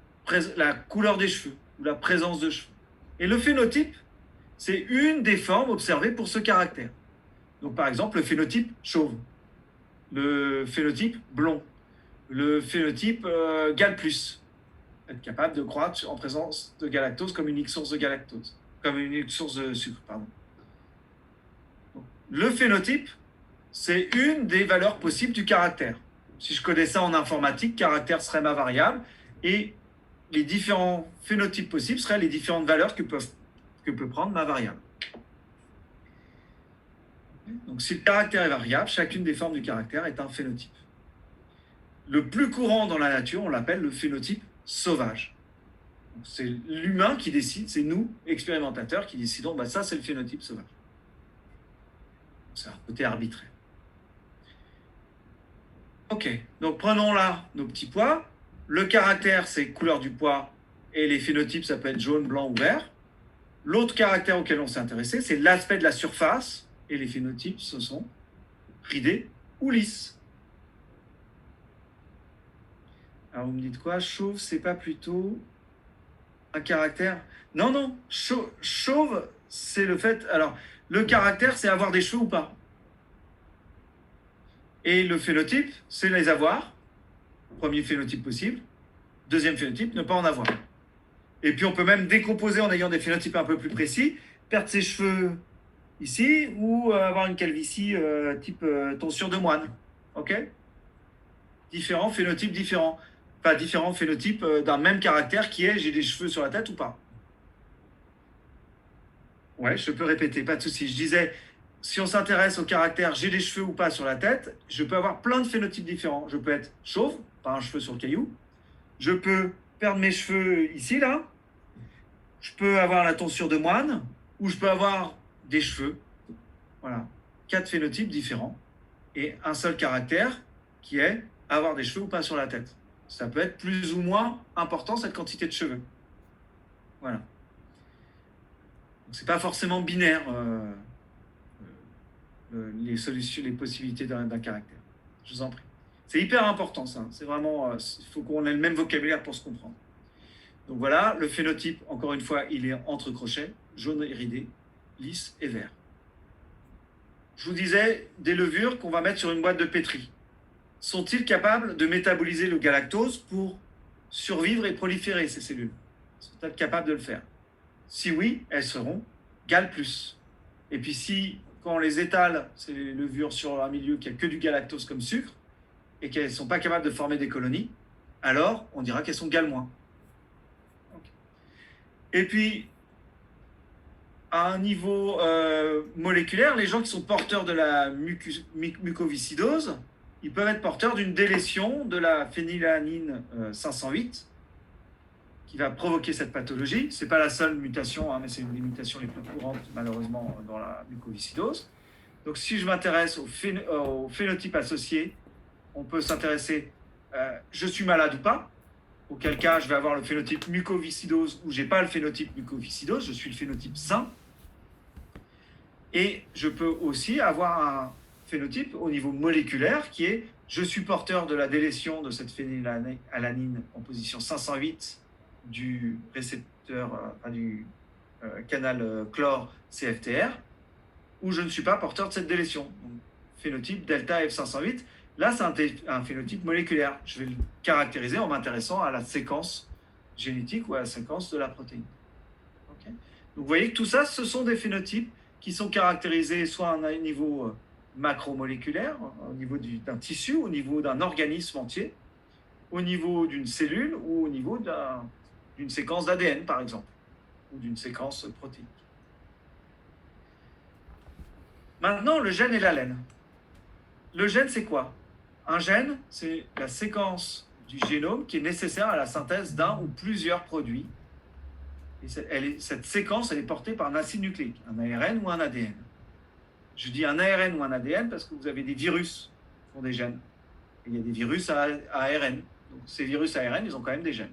couleur des cheveux, ou la présence de cheveux. Et le phénotype, c'est une des formes observées pour ce caractère. Donc par exemple, le phénotype chauve, le phénotype blond, le phénotype Gal+, être capable de croître en présence de galactose comme unique source de galactose, comme unique source de sucre, pardon. Donc, le phénotype, c'est une des valeurs possibles du caractère. Si je connais ça en informatique, caractère serait ma variable, et les différents phénotypes possibles seraient les différentes valeurs que peut prendre ma variable. Donc si le caractère est variable, chacune des formes du caractère est un phénotype. Le plus courant dans la nature, on l'appelle le phénotype sauvage. C'est l'humain qui décide, c'est nous, expérimentateurs, qui décidons, ça c'est le phénotype sauvage. C'est un côté arbitraire. Ok, donc prenons là nos petits pois. Le caractère, c'est couleur du pois, et les phénotypes, ça peut être jaune, blanc ou vert. L'autre caractère auquel on s'est intéressé, c'est l'aspect de la surface, et les phénotypes, ce sont ridés ou lisses. Alors vous me dites quoi? Chauve, c'est pas plutôt un caractère? Non, chauve, c'est le fait... Alors, le caractère, c'est avoir des cheveux ou pas. Et le phénotype, c'est les avoir. Premier phénotype possible. Deuxième phénotype, ne pas en avoir. Et puis on peut même décomposer en ayant des phénotypes un peu plus précis, perdre ses cheveux ici, ou avoir une calvitie type tonsure de moine. Ok? Différents phénotypes différents. Enfin, différents phénotypes d'un même caractère qui est j'ai des cheveux sur la tête ou pas. Ouais, je peux répéter, pas de souci. Je disais, si on s'intéresse au caractère j'ai des cheveux ou pas sur la tête, je peux avoir plein de phénotypes différents. Je peux être chauve, pas un cheveu sur le caillou. Je peux perdre mes cheveux ici, là. Je peux avoir la tonsure de moine, ou je peux avoir des cheveux. Voilà. 4 phénotypes différents. Et un seul caractère qui est avoir des cheveux ou pas sur la tête. Ça peut être plus ou moins important, cette quantité de cheveux. Voilà. C'est pas forcément binaire les solutions, les possibilités d'un caractère. Je vous en prie. C'est hyper important ça. C'est vraiment, il faut qu'on ait le même vocabulaire pour se comprendre. Donc voilà, le phénotype, encore une fois, il est entre crochets, jaune iridé, lisse et vert. Je vous disais, des levures qu'on va mettre sur une boîte de pétri. Sont-ils capables de métaboliser le galactose pour survivre et proliférer ces cellules? Sont-elles capables de le faire? Si oui, elles seront Gal+. Et puis si, quand on les étale, ces levures sur un milieu qui a que du galactose comme sucre, et qu'elles ne sont pas capables de former des colonies, alors on dira qu'elles sont Gal-. Okay. Et puis, à un niveau moléculaire, les gens qui sont porteurs de la mucoviscidose, ils peuvent être porteurs d'une délétion de la phénylalanine 508 qui va provoquer cette pathologie. Ce n'est pas la seule mutation, mais c'est une des mutations les plus courantes, malheureusement, dans la mucoviscidose. Donc, si je m'intéresse au phénotype associé, on peut s'intéresser, je suis malade ou pas, auquel cas je vais avoir le phénotype mucoviscidose ou je n'ai pas le phénotype mucoviscidose, je suis le phénotype sain. Et je peux aussi avoir un phénotype au niveau moléculaire qui est je suis porteur de la délétion de cette phénylalanine en position 508 du du canal chlore CFTR, ou je ne suis pas porteur de cette délétion. Donc, phénotype delta F508, là c'est un phénotype moléculaire. Je vais le caractériser en m'intéressant à la séquence génétique ou à la séquence de la protéine. Okay. Donc vous voyez que tout ça, ce sont des phénotypes qui sont caractérisés soit à un niveau macromoléculaire, au niveau d'un tissu, au niveau d'un organisme entier, au niveau d'une cellule ou au niveau d'une séquence d'ADN, par exemple, ou d'une séquence protéique. Maintenant, le gène et l'ALN. Le gène, c'est quoi? Un gène, c'est la séquence du génome qui est nécessaire à la synthèse d'un ou plusieurs produits. Et cette séquence, elle est portée par un acide nucléique, un ARN ou un ADN. Je dis un ARN ou un ADN parce que vous avez des virus qui ont des gènes. Et il y a des virus à ARN. Donc ces virus à ARN, ils ont quand même des gènes.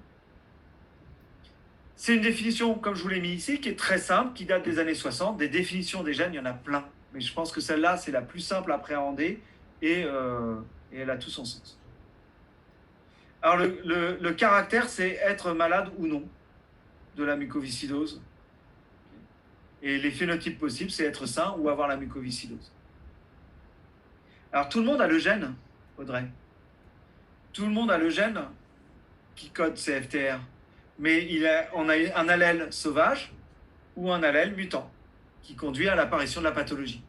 C'est une définition, comme je vous l'ai mis ici, qui est très simple, qui date des années 60. Des définitions des gènes, il y en a plein. Mais je pense que celle-là, c'est la plus simple à appréhender et elle a tout son sens. Alors le caractère, c'est être malade ou non de la mucoviscidose. Et les phénotypes possibles, c'est être sain ou avoir la mucoviscidose. Alors tout le monde a le gène, Audrey. Tout le monde a le gène qui code CFTR. Mais on a un allèle sauvage ou un allèle mutant qui conduit à l'apparition de la pathologie.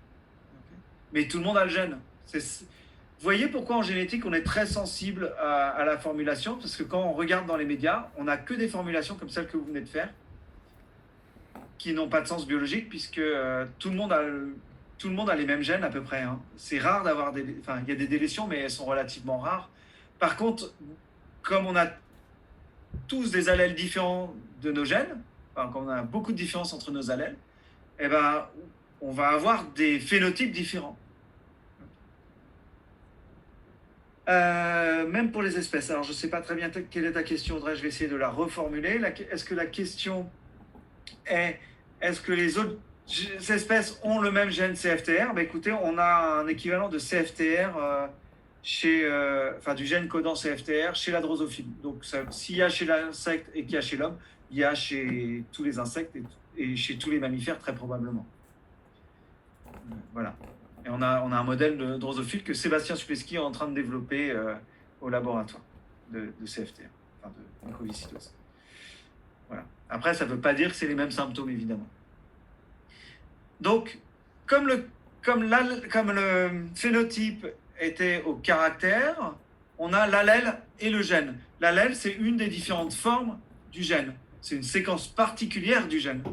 Mais tout le monde a le gène. Vous voyez pourquoi en génétique on est très sensible à la formulation? Parce que quand on regarde dans les médias, on n'a que des formulations comme celle que vous venez de faire qui n'ont pas de sens biologique puisque tout le monde a les mêmes gènes à peu près. Hein. C'est rare d'avoir il y a des délétions, mais elles sont relativement rares. Par contre, comme on a tous des allèles différents de nos gènes, comme on a beaucoup de différences entre nos allèles, eh ben, on va avoir des phénotypes différents. Même pour les espèces. Alors, je ne sais pas très bien quelle est ta question, Audrey, je vais essayer de la reformuler. Est-ce que la question est, est-ce que les autres espèces ont le même gène CFTR? Ben, écoutez, on a un équivalent de CFTR du gène codant CFTR chez la drosophile. Donc, s'il y a chez l'insecte et qu'il y a chez l'homme, il y a chez tous les insectes et chez tous les mammifères, très probablement. Voilà. Et on a un modèle de drosophile que Sébastien Supleski est en train de développer au laboratoire de CFTR, de mucoviscidose. Voilà. Après, ça ne veut pas dire que c'est les mêmes symptômes, évidemment. Donc, comme le phénotype était au caractère, on a l'allèle et le gène. L'allèle, c'est une des différentes formes du gène. C'est une séquence particulière du gène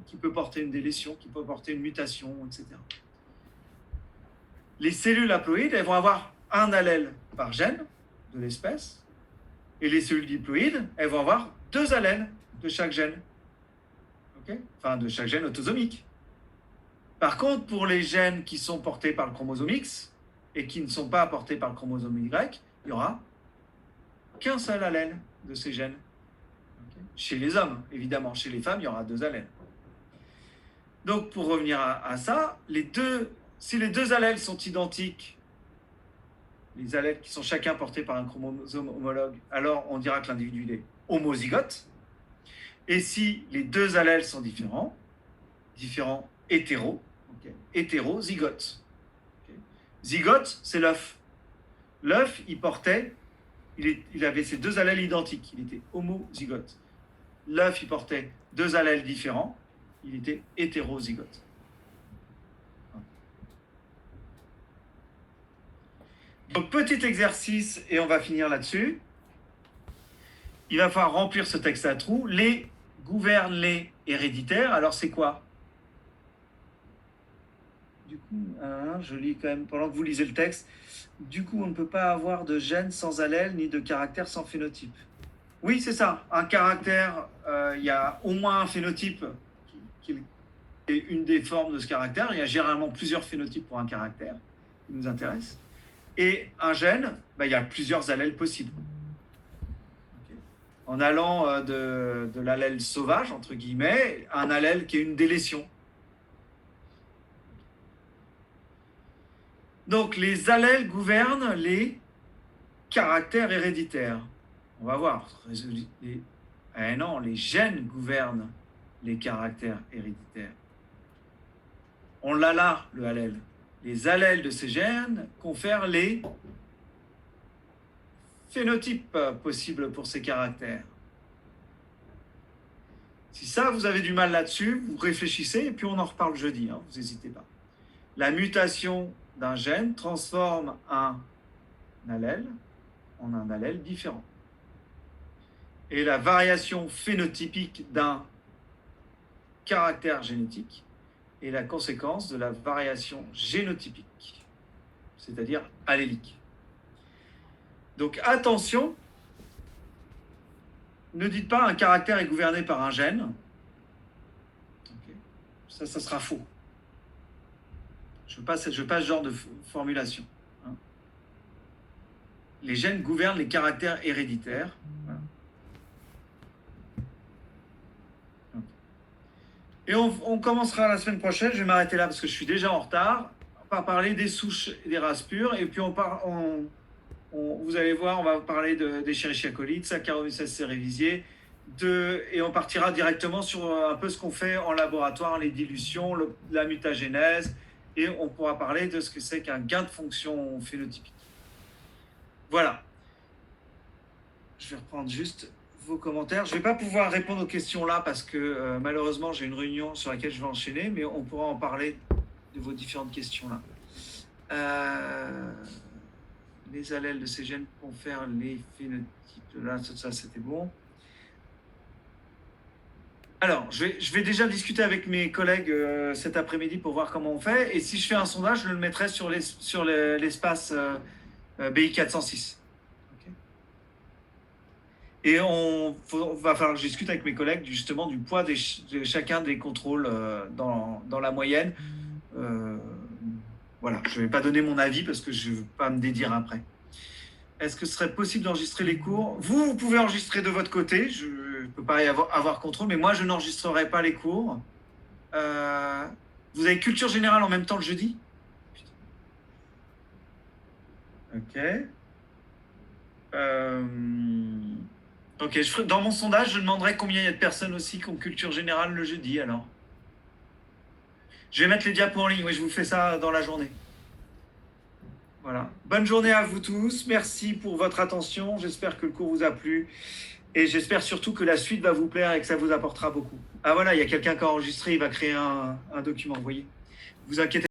qui peut porter une délétion, qui peut porter une mutation, etc. Les cellules haploïdes, elles vont avoir un allèle par gène de l'espèce, et les cellules diploïdes, elles vont avoir 2 allèles de chaque gène. Okay? Enfin, de chaque gène autosomique. Par contre, pour les gènes qui sont portés par le chromosome X et qui ne sont pas portés par le chromosome Y, il n'y aura qu'un seul allèle de ces gènes. Okay? Chez les hommes, évidemment. Chez les femmes, il y aura 2 allèles. Donc, pour revenir à ça, si les 2 allèles sont identiques, les allèles qui sont chacun portés par un chromosome homologue, alors on dira que l'individu est homozygote. Et si les 2 allèles sont différents hétéro, hétérozygote. Okay. Zygote, c'est l'œuf. L'œuf, il avait ces 2 allèles identiques, il était homozygote. L'œuf, il portait 2 allèles différents, il était hétérozygote. Donc, petit exercice, et on va finir là-dessus. Il va falloir remplir ce texte à trous. Les gouvernent les héréditaires. Alors, c'est quoi? Du coup, je lis quand même pendant que vous lisez le texte. Du coup, on ne peut pas avoir de gène sans allèle ni de caractère sans phénotype. Oui, c'est ça. Un caractère, il y a au moins un phénotype qui est une des formes de ce caractère. Il y a généralement plusieurs phénotypes pour un caractère qui nous intéresse. Et un gène, il y a plusieurs allèles possibles. Okay. En allant de l'allèle sauvage, entre guillemets, à un allèle qui est une délétion. Donc, les allèles gouvernent les caractères héréditaires. On va voir. Eh non, les gènes gouvernent les caractères héréditaires. On l'a là, le allèle. Les allèles de ces gènes confèrent les phénotypes possibles pour ces caractères. Si ça, vous avez du mal là-dessus, vous réfléchissez et puis on en reparle jeudi, hein, vous n'hésitez pas. La mutation d'un gène transforme un allèle en un allèle différent. Et la variation phénotypique d'un caractère génétique est la conséquence de la variation génotypique, c'est-à-dire allélique. Donc attention, ne dites pas un caractère est gouverné par un gène. Okay. Ça sera faux. Je veux pas ce genre de formulation. Hein. Les gènes gouvernent les caractères héréditaires. Voilà. Et on commencera la semaine prochaine. Je vais m'arrêter là parce que je suis déjà en retard. On va parler des souches et des races pures. Et puis vous allez voir, on va parler d'Escherichia coli, de Saccharomyces cerevisiae, et on partira directement sur un peu ce qu'on fait en laboratoire, les dilutions, la mutagénèse, et on pourra parler de ce que c'est qu'un gain de fonction phénotypique. Voilà. Je vais reprendre juste vos commentaires. Je ne vais pas pouvoir répondre aux questions là parce que malheureusement j'ai une réunion sur laquelle je vais enchaîner, mais on pourra en parler de vos différentes questions là. Les allèles de ces gènes confèrent les phénotypes. Là, ça c'était bon. Alors, je vais déjà discuter avec mes collègues cet après-midi pour voir comment on fait. Et si je fais un sondage, je le mettrai sur l'espace BI 406. Okay. Et va falloir que je discute avec mes collègues justement du poids de chacun des contrôles dans la moyenne. Voilà, je ne vais pas donner mon avis parce que je ne veux pas me dédire après. Est-ce que ce serait possible d'enregistrer les cours ? Vous pouvez enregistrer de votre côté, je ne peux pas avoir contrôle, mais moi, je n'enregistrerai pas les cours. Vous avez culture générale en même temps le jeudi ? Ok. Ok, dans mon sondage, je demanderai combien il y a de personnes aussi qui ont culture générale le jeudi, alors. Je vais mettre les diapos en ligne, oui, je vous fais ça dans la journée. Voilà. Bonne journée à vous tous. Merci pour votre attention. J'espère que le cours vous a plu. Et j'espère surtout que la suite va vous plaire et que ça vous apportera beaucoup. Ah voilà, il y a quelqu'un qui a enregistré, il va créer un document, vous voyez. Vous inquiétez pas.